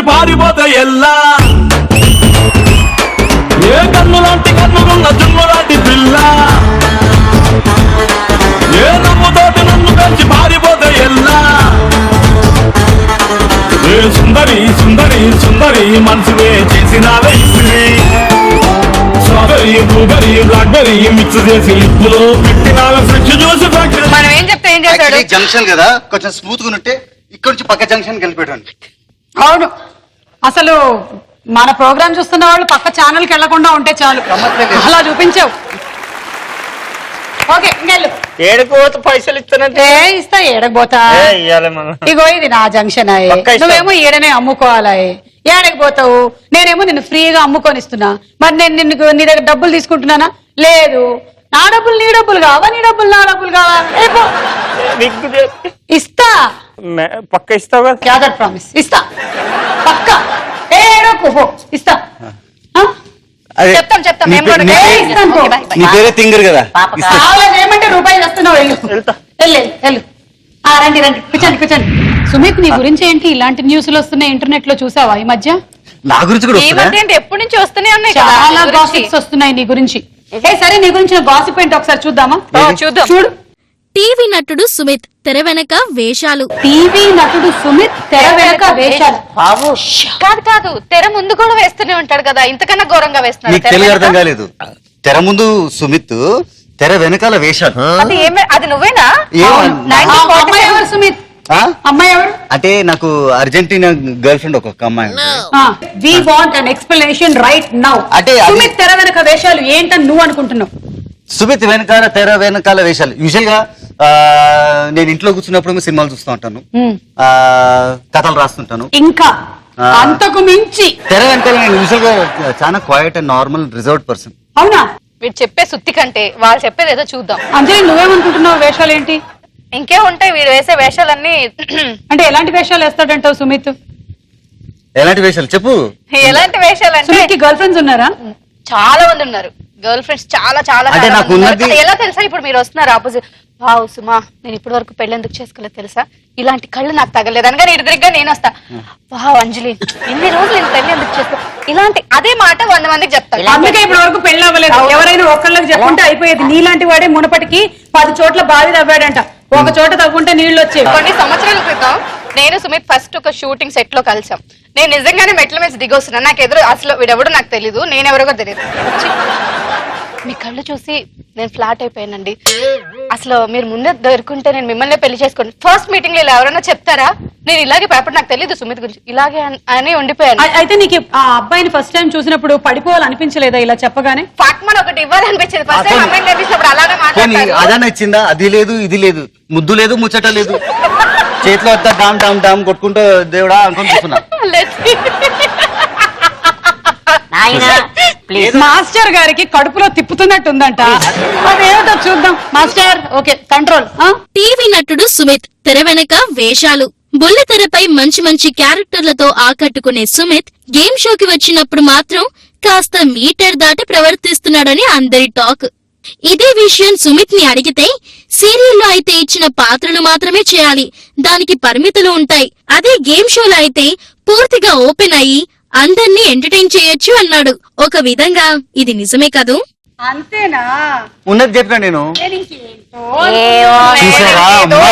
పెంచి పారిపోతే ఎల్లా ఏ కన్ను లాంటి కన్నులున్న జున్ను లాంటి పిల్ల ఏ నమ్ముతోటి నన్ను పెంచి పారిపోతే ఎల్లా ఏ సుందరి సుందరి సుందరి మనసునే చేసినావే ఇస్త్రీ స్ట్రాబెరీ బ్లూబెరీ బ్లాక్బెరీ మిక్స్ చేసి లిప్పులో పెట్టినావే ఫ్రెష్ జ్యూస్ మనం ఏం చెప్తే ఏం చేస్తాడు జంక్షన్ కదా కొంచెం స్మూత్ గా ఉంటే ఇక్కడ నుంచి పక్క జంక్షన్ వెళ్ళిపోయాడు. అవును, అసలు మన ప్రోగ్రామ్ చూస్తున్న వాళ్ళు పక్క ఛానల్ కి వెళ్లకుండా ఉంటే చాలు. అలా చూపించావు. ఓకే, ఇంకెళ్ళు. ఏడుకోత పైసలు ఇస్తానంటే ఇస్తా, ఏడకపోతా. ఇగో ఇది నా జంక్షన్ అయ్యి, నువ్వేమో ఈడనే అమ్ముకోవాలి. ఏడకి పోతావు, నేనేమో నిన్ను ఫ్రీగా అమ్ముకొని మరి నేను నీ దగ్గర డబ్బులు తీసుకుంటున్నానా? లేదు. నా డబ్బులు నీ డబ్బులు కావా, నీ డబ్బులు నా డబ్బులు కావా? ఇస్తా, పక్క ఇస్తావు కదా. క్యాదర్ ప్రామిస్ ఇస్తా పక్క. ఏడకు ఇస్తా. చెప్తాం చెప్తాం మేము కూడా ఇస్తాను. నీ పేరే తింగరు కదా. ఏమంటే రూపాయలు వస్తున్నావు, వెళ్ళు వెళ్ళు వెళ్ళు. రండి రండి, కూర్చోండి కూర్చోండి. సుమిత్, నీ గురించి ఏంటి ఇలాంటి న్యూస్లు వస్తున్నాయి? ఇంటర్నెట్ లో చూసావా ఈ మధ్య? నా గురించి కూడా ఎప్పటి నుంచి వస్తూనే ఉన్నాయి, చాలా గాసిప్స్ వస్తున్నాయి నీ గురించి. సరే, నీ గురించి గాసిప్ ఏంటి ఒకసారి చూద్దామా? చూద్దాం. చూడు. టీవీ నటుడు సుమిత్ తెర వెనక వేషాలు. టీవీ నటుడు సుమిత్ తెర వెనక వేషాలు. కాదు కాదు, తెర ముందు కూడా వేస్తూనే ఉంటాడు కదా, ఇంతకన్నా ఘోరంగా వేస్తున్నాడు. నీకు తెలుగు అర్థం కాలేదు. తెర ముందు సుమిత్, తెర వెనకాల వేషాలు. అది నువ్వేనా? ఎవరు సుమిత్? అమ్మాయి ఎవరు? అంటే నాకు అర్జెంటీనా గర్ల్ ఫ్రెండ్ ఒక్కొక్క అమ్మాయి. We want an explanation right now. అంటే సుమిత్ తెర వెనక వేషాలు ఏంటని నువ్వు అనుకుంటున్నావు? సుమిత్ వెనకాల తెర వెనకాల వేషాలు యూజువల్ గా నేను ఇంట్లో కూర్చున్నప్పుడు సినిమాలు చూస్తూ ఉంటాను, కథలు రాస్తుంటాను. ఇంకా అంతకు మించి తెర వెనకాల నేను యూజువల్ గా చాలా quiet and normal reserved person. అవునా? వీడు చెప్పే సుత్తి కంటే వాళ్ళు చెప్పేది ఏదో చూద్దాం. అంజలి, నువ్వేమనుకుంటున్నావు? వేషాలు ఏంటి? ఇంకే ఉంటాయి వీడు వేసే వేషాలన్నీ. అంటే ఎలాంటి వేషాలు వేస్తాడంటావు సుమిత్? ఎలాంటి వేషాలు చెప్పు. ఎలాంటి వేషాలు అంటే గర్ల్ ఫ్రెండ్స్ ఉన్నారా? చాలా మంది ఉన్నారు గర్ల్ ఫ్రెండ్స్, చాలా చాలా. ఎలా తెలుసా? ఇప్పుడు మీరు వస్తున్నారు ఆపోజిట్, వావ్ సుమా నేను ఇప్పటి వరకు పెళ్లి ఎందుకు చేసుకోలేదు తెలుసా, ఇలాంటి కళ్ళు నాకు తగలేదు అనగా ఇరుదిరిగ్గా నేను వస్తా, వావ్ అంజలి ఎన్ని రోజులు నేను పెళ్లి ఎందుకు చేసుకో, ఇలాంటి అదే మాట 100 మందికి చెప్తాను. అందుకే ఇప్పటి వరకు పెళ్లి అవ్వలేదు. ఎవరైనా ఒకళ్ళకి చెప్పుంటే అయిపోయేది. నీలాంటి వాడే మునపటికి 10 చోట్ల బావి తవ్వాడంట, ఒక చోట తవ్వుకుంటే నీళ్లు వచ్చేవి. కొన్ని సంవత్సరాల క్రితం నేను సుమిత్ ఫస్ట్ ఒక షూటింగ్ సెట్ లో కలిసాం. నేను నిజంగానే మెట్ల మీద దిగొస్తున్నాను, నాకు ఎదురు అసలు వీడెవడో నాకు తెలీదు, నేనెవరో తెలియదు. మీ కళ్ళు చూసి నేను ఫ్లాట్ అయిపోయానండి, అసలు మీరు ముందే దొరుకుంటే నేను మిమ్మల్ని పెళ్లి చేసుకోండి. ఫస్ట్ మీటింగ్ లో ఇలా ఎవరైనా చెప్తారా? నేను ఇలాగే పేపర్ నాకు తెలియదు సుమిత్ గురించి, ఇలాగే అని ఉండిపోయాను. అయితే నీకు ఆ అబ్బాయిని ఫస్ట్ టైం చూసినప్పుడు పడిపోవాలనిపించలేదా ఇలా చెప్పగానే? ఫాక్మన్ ఒకటి ఇవ్వాలనిపించింది ఫస్ట్ టైం అమ్మాయిని కనిపించినప్పుడు. అలాగే మాట్లాడతారు. అదా నచ్చిందా? అది లేదు ఇది లేదు, ముద్దు లేదు ముచ్చట లేదు, చేతిలో వద్ద డామ్ డామ్ డామ్ కొట్టుకుంటూ దేవుడా అనుకుని చూస్తున్నా. మాస్టర్ గారికి కడుపులో తిప్పుతున్నట్టుందంట, అదేమిటో చూద్దాం. Master okay control. టీవీ నటుడు సుమిత్ తెర వెనక వేషాలు. బుల్లితెరపై మంచి మంచి క్యారెక్టర్లతో ఆకట్టుకునే సుమిత్ గేమ్ షోకి వచ్చినప్పుడు మాత్రం కాస్త మీటర్ దాటి ప్రవర్తిస్తున్నాడని అందరి టాక్. ఇదే విషయం సుమిత్ ని అడిగితే సీరియల్లో అయితే ఇచ్చిన పాత్రలు మాత్రమే చేయాలి, దానికి పరిమితులు ఉంటాయి. అదే గేమ్ షోలో అయితే పూర్తిగా ఓపెన్ అయ్యి అందర్నీ ఎంటర్టైన్ చేయొచ్చు అన్నాడు. ఒక విధంగా ఇది నిజమే కదూ? అంతేనా? ఉన్నది చెప్పినా నేను. చూసారా అమ్మా,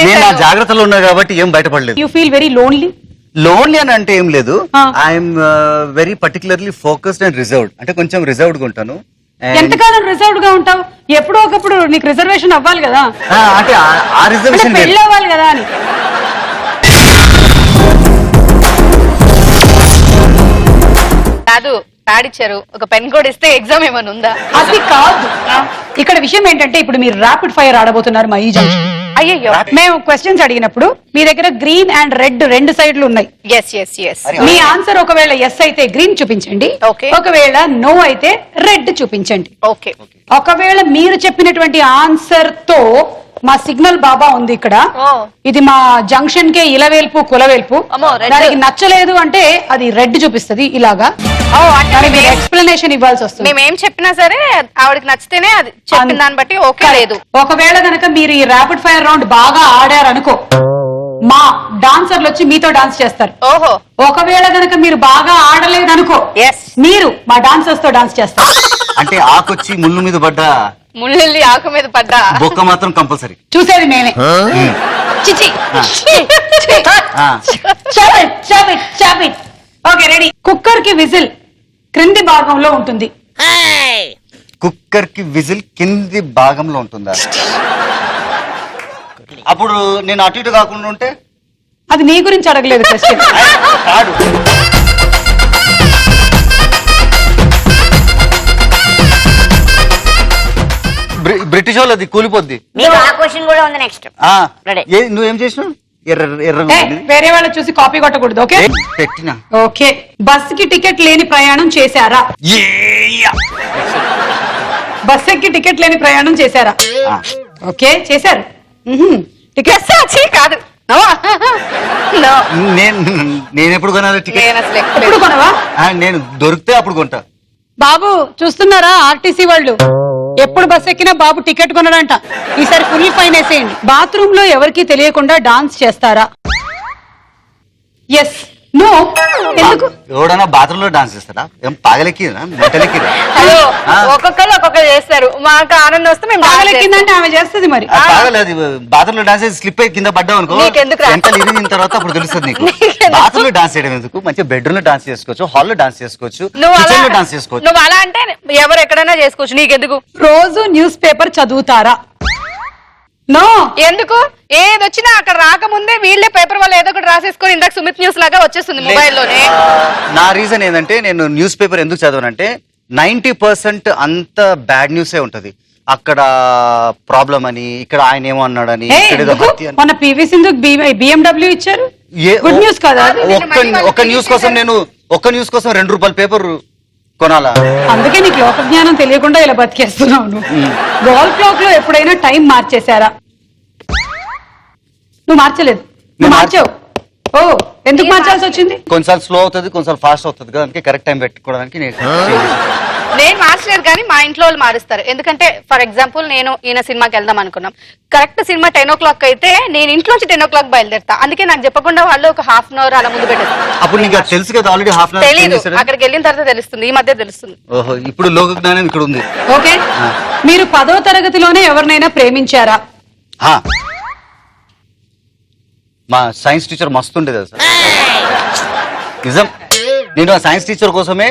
నేను నా జాగ్రత్తలో ఉన్నా కాబట్టి ఏం బయటపడలేదు. You feel very lonely? Lonely అని అంటే ఏం లేదు, I'm very particularly focused and reserved. అంటే కొంచెం రిజర్వ్డ్ గా ఉంటాను. ఎంతకాలం రిజర్వ్డ్ గా ఉంటావు? ఎప్పుడో ఒకప్పుడు నీకు రిజర్వేషన్ అవ్వాలి కదా, అంటే ఆ రిజర్వేషన్ పెళ్ళి అవ్వాలి కదా అని. కాదు, ప్యాడ్ ఇచ్చారు, ఒక పెన్ కోడ్ ఇస్తే ఎగ్జామ్ ఏమైనా ఉందా? అది కాదు. ఇక్కడ విషయం ఏంటంటే ఇప్పుడు మీరు ర్యాపిడ్ ఫైర్ ఆడబోతున్నారు మా ఈ జంక్షన్. అయ్యో, మేము క్వశ్చన్స్ అడిగినప్పుడు మీ దగ్గర గ్రీన్ అండ్ రెడ్ 2 సైడ్లు ఉన్నాయి. మీ ఆన్సర్ ఒకవేళ ఎస్ అయితే గ్రీన్ చూపించండి, ఒకవేళ నో అయితే రెడ్ చూపించండి. ఒకవేళ మీరు చెప్పినటువంటి ఆన్సర్ తో మా సిగ్నల్ బాబా ఉంది ఇక్కడ, ఇది మా జంక్షన్ కే ఇలవేల్పు కులవేల్పు, దానికి నచ్చలేదు అంటే అది రెడ్ చూపిస్తుంది ఇలాగా. ఎక్స్ప్లెనేషన్ ఇవ్వాల్సి వస్తుంది. మేము ఏం చెప్పినా సరే ఆవిడకి నచ్చితేనే అది చెప్పిన దాన్ని బట్టి ఓకే లేదు. ఒకవేళ కనుక మీరు ఈ ర్యాపిడ్ ఫైర్ రౌండ్ బాగా ఆడారు అనుకో, మా డాన్సర్లు వచ్చి మీతో డాన్స్ చేస్తారు. ఓహో, ఒకవేళ గనక మీరు బాగా ఆడలేదనుకో మీరు మా డాన్సర్స్ తో డాన్స్ చేస్తారు. అంటే ఆకొచ్చి ముళ్ళు మీద పడ్డ ముళ్ళెల్లి ఆకు మీద పడ్డా బొక్క మాత్రం కంపల్సరీ చూసేది మేమే. చిచి ఓకే రెడీ. కుక్కర్ కి విజిల్ క్రింది భాగంలో ఉంటుంది. కుక్కర్ కి విజిల్ కింది భాగంలో ఉంటుందా? అప్పుడు నేను అటు ఇటు కాకుండా ఉంటే అది నీ గురించి అడగలేదు క్వశ్చన్. కాదు. బ్రిటిష్ వాళ్ళు అది కూలిపోద్ది. మీకు ఆ క్వశ్చన్ కూడా ఉంది నెక్స్ట్. నువ్వేం చేసినావు? ఎర్ర వేరే వాళ్ళ చూసి కాపీ కొట్టకూడదు. ఓకే పెట్టినా. ఓకే, బస్ కి టికెట్ లేని ప్రయాణం చేశారా? బస్ ఎక్కి టికెట్ లేని ప్రయాణం చేశారా? ఓకే చేశారు. టికెట్ కాదు. నేను ఎప్పుడు కొనాలి టికెట్? ఎప్పుడు కొనవా? నేను దొరికితే అప్పుడు కొంటా. బాబు చూస్తున్నారా ఆర్టీసీ వాళ్ళు ఎప్పుడు బస్ ఎక్కినా బాబు టికెట్ కొనడంట. ఈసారి ఫుల్ ఫైన్ వేసేయండి. బాత్రూమ్ లో ఎవరికి తెలియకుండా డాన్స్ చేస్తారా? Yes no. ఎందుకు? ఎవడన్నా బాత్రూమ్ లో డాన్స్ చేస్తారా? ఏం పాగలెక్కిరా మెట్టలెక్కిరా? ఒక్కొక్కరు ఒక్కొక్కరు చేస్తారు. మాకు ఆనందం వస్తే మేము పాగలెక్కిందంటే ఆమె చేస్తుంది మరి. పాగలేదు. బాత్రూమ్ లో డాన్స్ చేసి స్లిప్ అయి కింద పడ్డావు అనుకో, వెంటనే ఇరిగిన తర్వాత అప్పుడు తెలుస్తుంది నీకు. బాత్రూమ్ లో డాన్స్ చేయడం ఎందుకు? మంచిగా బెడ్రూమ్ లో డాన్స్ చేసుకోవచ్చు, హాల్ లో డాన్స్ చేసుకోవచ్చు, కిచెన్ లో డాన్స్ చేసుకోవచ్చు. నువ్వు అలా అంటే ఎవరు ఎక్కడైనా చేసుకోవచ్చు, నీకెందుకు? రోజు న్యూస్ పేపర్ చదువుతారా? నో. ఎందుకు? ఏదొచ్చినా అక్కడ రాకముందే వీళ్ళే పేపర్ వాళ్ళు ఏదో ఒకటి రాసేసుకొని ఇందాక సుమిత్ న్యూస్ లాగా వచ్చేస్తుంది మొబైల్లోనే. నా రీజన్ ఏంటంటే నేను న్యూస్ పేపర్ ఎందుకు చదవనంటే 90% అంత బ్యాడ్ న్యూసే ఉంటది. అక్కడ ప్రాబ్లం అని, ఇక్కడ ఆయన ఏమో అన్నాడని, మన పివి సింధు BMW ఇచ్చారు. గుడ్ న్యూస్ కదా? ఒక్క న్యూస్ కోసం నేను ₹2 పేపర్ కొనాలా? అందుకే నీకు లోక జ్ఞానం తెలియకుండా ఇలా బతికేస్తున్నావు. వాల్ క్లాక్ లో ఎప్పుడైనా టైం మార్చేశారా? నువ్వు మార్చలేదు. నువ్వు మార్చావు. ఓ ఎందుకు మార్చాల్సి వచ్చింది? కొన్నిసార్లు స్లో అవుతుంది, కొన్నిసార్లు ఫాస్ట్ అవుతుంది కదా, అందుకే కరెక్ట్ టైం పెట్టుకోవడానికి నేను మార్చలేదు కానీ మా ఇంట్లో వాళ్ళు మారుస్తారు. ఎందుకంటే ఫర్ ఎగ్జాంపుల్ నేను ఈయన సినిమాకి వెళ్దాం అనుకున్నాం, కరెక్ట్ సినిమా 10 o'clock అయితే నేను ఇంట్లో నుంచి 10 o'clock బయలుదేరుతా. అందుకే నాకు చెప్పకుండా వాళ్ళు ఒక ½ hour అలా ముందు పెట్టేస్తారు. అప్పుడు నీకు తెలుసు కదా ఆల్రెడీ ½ hour తెలీదు. అక్కడికి వెళ్ళిన తర్వాత తెలుస్తుంది, ఈ మధ్య తెలుస్తుంది. ఓహో, ఇప్పుడు లోక జ్ఞానం ఇక్కడ ఉంది. ఓకే, మీరు 10వ తరగతిలోనే ఎవరినైనా ప్రేమించారా? మా సైన్స్ టీచర్ మస్తు ఉండేది సార్. నిజం, నేను ఆ సైన్స్ టీచర్ కోసమే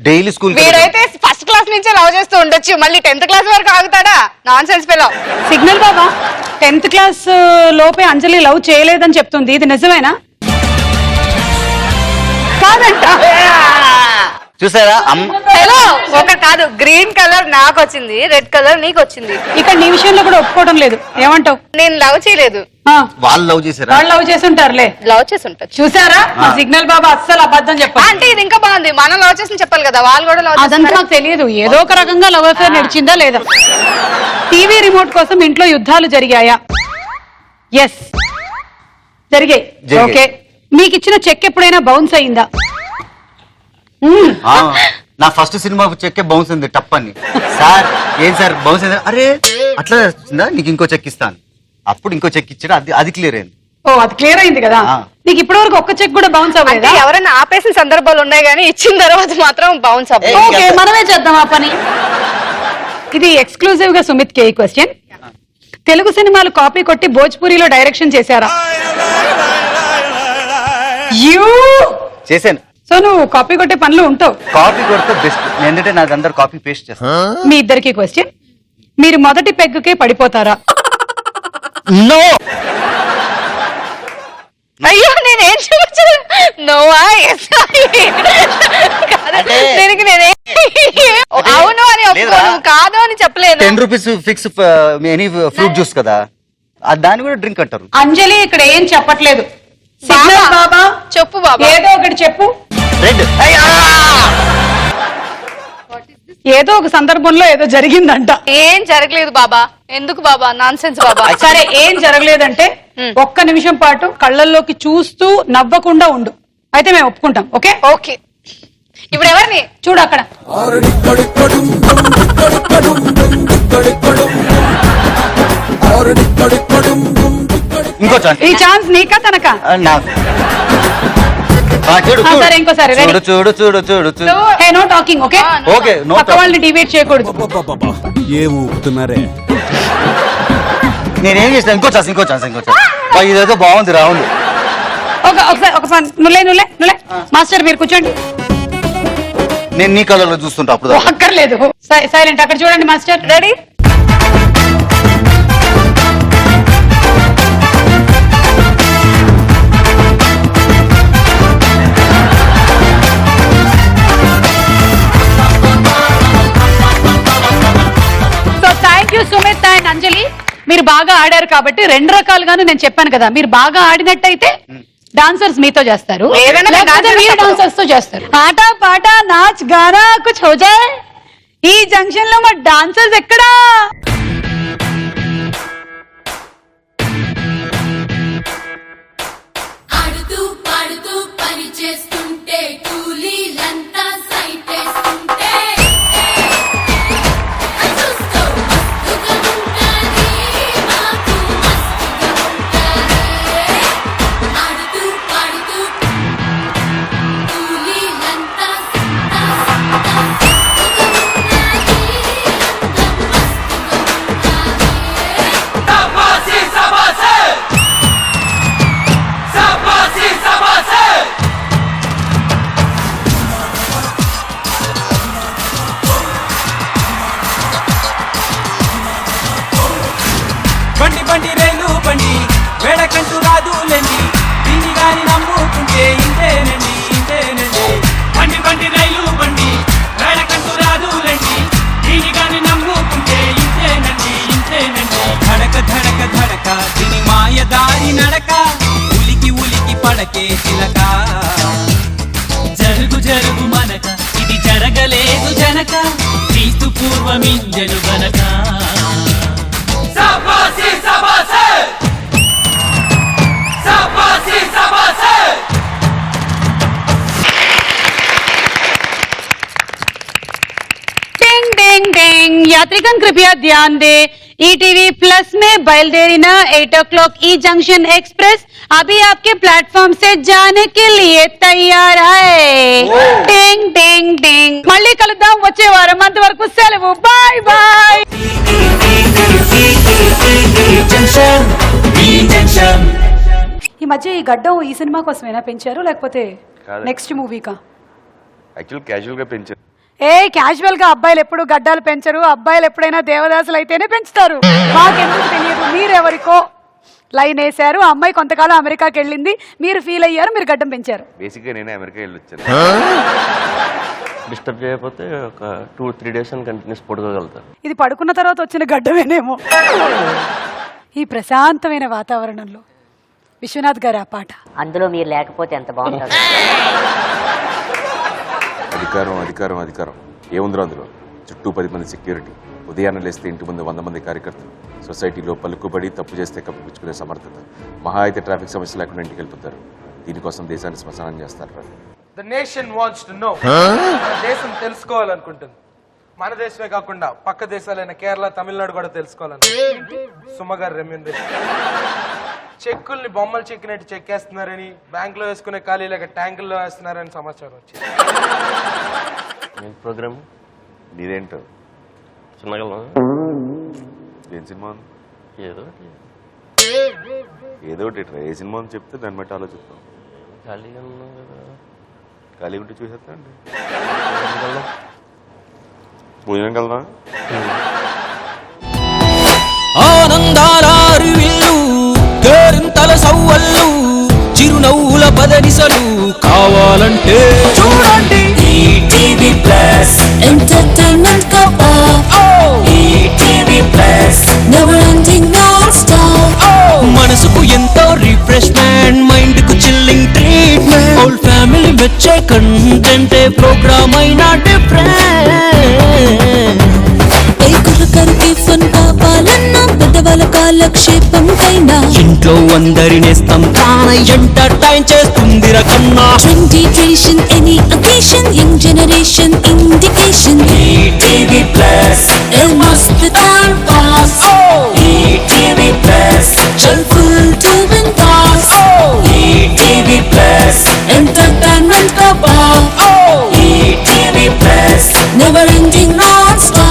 డైలీ స్కూల్. మీరైతే ఫస్ట్ క్లాస్ నుంచే లవ్ చేస్తూ ఉండొచ్చు, మళ్ళీ 10th క్లాస్ వరకు ఆగుతాడా? Nonsense fellow. సిగ్నల్ బాబా 10th క్లాస్ లోపే అంజలి లవ్ చేయలేదని చెప్తుంది, ఇది నిజమేనా? కాదంట. చూసారా? హలో, ఒక కాదు, గ్రీన్ కలర్ నాకు వచ్చింది, రెడ్ కలర్ నీకు వచ్చింది. ఇక్కడ నీ విషయంలో కూడా ఒప్పుకోవడం లేదు. ఏమంటావు? నేను లవ్ చేయలేదు. వాళ్ళు లవ్ చేశారు. వాళ్ళు లవ్ చేసి ఉంటారులే. లవ్ చేసి ఉంటారు. చూసారా? సిగ్నల్ బాబా అస్సలు అబద్ధం చెప్పాలి. అంటే ఇది ఇంకా బాగుంది, మనం లవ్ చేసి చెప్పాలి కదా, వాళ్ళు కూడా లవ్. అదంతా నాకు తెలియదు. ఏదో ఒక రకంగా లవ్ అఫేర్ నడిచిందా లేదా? టీవీ రిమోట్ కోసం ఇంట్లో యుద్ధాలు జరిగాయా? ఎస్ జరిగాయి. ఓకే, మీకు ఇచ్చిన చెక్ ఎప్పుడైనా బౌన్స్ అయిందా? నా ఫస్ట్ సినిమా చెక్కే బౌన్స్ అయింది టప్ అని. సార్ ఏం సార్ బౌన్స్ అయింది? అరే అట్లా వచ్చిందా, నీకు ఇంకో చెక్ ఇస్తాను. అప్పుడు ఇంకో చెక్ ఇచ్చాడు, అది క్లియర్ అయింది. ఓ అది క్లియర్ అయింది కదా. నీకు ఇప్పటి వరకు ఒక్క చెక్ కూడా బౌన్స్ అవ్వలేదా? ఎవరైనా ఆపేసిన సందర్భాలు ఉన్నాయి కానీ ఇచ్చిన తర్వాత మాత్రం బౌన్స్ అవ్వలేదు. ఓకే, మనమే చేద్దాం ఆ పని. ఇది ఎక్స్క్లూజివ్ గా సుమిత్ కే క్వశ్చన్. తెలుగు సినిమాలు కాపీ కొట్టి భోజ్పురిలో డైరెక్షన్ చేశారా? చేశాను. సో నువ్వు కాపీ కొట్టే పనులు ఉంటావు. కాపీ కొడితే బెస్ట్, ఎందుకంటే నాకు అందరు కాపీ పేస్ట్ చేస్తాను. మీ ఇద్దరికి క్వశ్చన్. మీరు మొదటి పెగ్గుకే పడిపోతారా? నో. అయ్యో నేనేం చూపించను. నోవా అవును అని ఒప్పుకోను, కాదు అని చెప్పలేదు. ₹10 ఫిక్స్ ఎనీ ఫ్రూట్ జ్యూస్ కదా, దాన్ని కూడా డ్రింక్ అంటారు. అంజలి ఇక్కడ ఏం చెప్పట్లేదు. సిగ్నల్ బాబా చెప్పు బాబా, ఏదో ఒకటి చెప్పు. ఏదో ఒక సందర్భంలో ఏదో జరిగిందంట. ఏం జరగలేదు బాబా. ఎందుకు బాబా? నాన్ సెన్స్ బాబా. సరే ఏం జరగలేదంటే ఒక్క నిమిషం పాటు కళ్ళల్లోకి చూస్తూ నవ్వకుండా ఉండు, అయితే మేము ఒప్పుకుంటాం. Okay okay. ఇప్పుడు ఎవరిని చూడు అక్కడ. ఇంకో ఇంకో ఛాన్స్ ఈ ఛాన్స్ నీకా తనకా? నాకు చూడు సరే ఇంకోసారి చూడు చూడు చూడు చూడు చూడు hey no talking okay okay no పక్క వాళ్ళని డిబేట్ చేయకూడదు. ఏం ఊపుతున్నారే? నేనేం చేసిన ఇంకో ఛాన్స్ ఇంకో ఛాన్స్ ఇంకో ఛాన్స్ ఇదేదో బాగుంది రావుంది. ఒకసారి నువ్వులే మాస్టర్ మీరు కూర్చోండి. నేను నీ కళ్ళలో చూస్తుంటా అప్పుడు అక్కర్లేదు సైలెంట్. అక్కడ చూడండి master. Ready? So thank you Sumit and Anjali. మీరు బాగా ఆడారు కాబట్టి 2 రకాలుగాను నేను చెప్పాను కదా, మీరు బాగా ఆడినట్టయితే డాన్సర్స్ మీతో చేస్తారు, లేకపోతే మీరు డాన్సర్స్ తో చేస్తారు. ఆట పాట నాచ్ గానా కుచ్ హో జాయ్. ఈ జంక్షన్ లో మా డాన్సర్స్ ఎక్కడా? ఆడుతూ పాడుతూ పని చేస్తుంటే కూలీలంతా సైట్ వేస్తుంటే చూస్తూ మస్తుగా ఉంటాది, మాకు మస్తుగా ఉంటాది. ఆడుతూ పాడుతూ కూలీలంతా బండి బండి రైలు బండి వేడకంటూ రాదులేండి, దీన్ని గాని నమ్ముకుంటే ఇంతేనండి ఇంతేనండి. బండి బండి రైలు బండి వేడకంటూ రాదులేండి, దీన్ని గాని నమ్ముకుంటే ఇంతేనండి ఇంతేనండి. ధడక ధడక ధడక దీని మాయదారి నడక, ఉలికి ఉలికి పడకే చిలక. జరుగు జరుగు మనక ఇది జరగలేదు జనక, క్రీస్తు పూర్వమింజలు గనక. Sabasi sabase Sabasi sabase टिंग टिंग टिंग यात्रिगण कृपया ध्यान दे. ईटीवी प्लस में बयलदेरिना 8 o'clock ई जंक्शन एक्सप्रेस अभी आपके प्लेटफॉर्म से जाने के लिए तैयार है. टिंग टिंग टिंग మళ్ళీ కలుద్దాం వచ్చే వారం. అంతవరకు సెలవు. Bye bye. ఈ మధ్య ఈ గడ్డం ఈ సినిమా కోసమేనా పెంచారు లేకపోతే నెక్స్ట్ మూవీకా? యాక్చువల్ క్యాజువల్ గా పెంచారు. క్యాజువల్ గా అబ్బాయిలు ఎప్పుడు గడ్డాలు పెంచరు, అబ్బాయిలు ఎప్పుడైనా దేవదాసులు అయితేనే పెంచుతారు. మాకెందుకు తెలియదు. మీరెవరికో లైన్ వేశారు, ఆ అమ్మాయి కొంతకాలం అమెరికాకి వెళ్ళింది, మీరు ఫీల్ అయ్యారు, మీరు గడ్డం పెంచారు. బేసిక్ గా నేనే అమెరికా వెళ్ళొచ్చాను. డిస్టర్బ్ చేయకపోతే ఒక 2-3 days అని కంటిన్యూస్ పడుకోగలుగుతారు. ఇది పడుకున్న తర్వాత వచ్చిన గడ్డమేనేమో. ఈ ప్రశాంతమైన వాతావరణంలో విశ్వనాథ్ గారు ఆ పాట. అందులో మీరు లేకపోతే ఎంత బాగుంటుంది. అధికారం అధికారం అధికారం ఏముందిరో అందులో. చుట్టూ 10 మంది సెక్యూరిటీ, ఉదయాన్నే లేస్తే ఇంటి ముందు 100 మంది కార్యకర్తలు, సొసైటీలో పలుకుబడి తప్పు చేస్తే కప్పిపుచ్చుకునే సమర్థత, మహా అయితే ట్రాఫిక్ సమస్య లేకుండా ఇంటికి వెళ్ళిపోతారు. దీనికోసం దేశాన్ని శ్మశానం చేస్తారు. The nation wants to know. దేశం తెలుసుకోవాలనుకుంటుంది. మన దేశమే కాకుండా పక్క దేశాలైన కేరళ, తమిళనాడు కూడా తెలుసుకోవాలనుకుంటుంది. సుమగారు రెమ్యూనరేషన్ చెక్కుల్ని బొమ్మలు చెక్కినట్టు చెక్కేస్తున్నారని, బ్యాంక్ లో వేసుకునే ఖాళీలేక ట్యాంకుల్లో వేస్తున్నారని సమాచారం వచ్చింది. ప్రోగ్రామ్ నీదేంటో చిన్నగలం ఏం సినిమా? ఏదో ఒకటి ఏ సినిమా అని చెప్తే దాన్ని బట్టి ఆలోచిస్తాం. ఖాళీగా ఉన్నాం కదా, ఖాళీ ఉంటే చూసేస్తా అండి. భోజనం కలదా? ఆనందాలు కేరింతల సవ్వళ్ళు, చిరునవ్వుల పదనిసలు కావాలంటే చూడండి ఈటీవీ ప్లస్. ఎంటర్టైన్మెంట్ కప్పా ETV plus never ending nonstop. మనసుకు ఎంతో రిఫ్రెష్మెంట్, మైండ్ కు చిల్లింగ్ ట్రీట్మెంట్, హోల్ ఫ్యామిలీ మెచ్చే కంటెంట్, ప్రోగ్రామ్ అయినా డిఫరెంట్. ఏకొకరికి ఫన్ కావాలన్నా పెద్దవాళ్ళ కాలక్షేపం కైనా ఇంట్లో అందరి నేస్తం తానై ఎంటర్టైన్ చేస్తుంది రకన్నా. Trendy tradition any occasion, young generation indication. ETV plus మస్త్ టైం పాస్ ఈటీవీ ప్లస్ చల్ full to win never ending non-stop.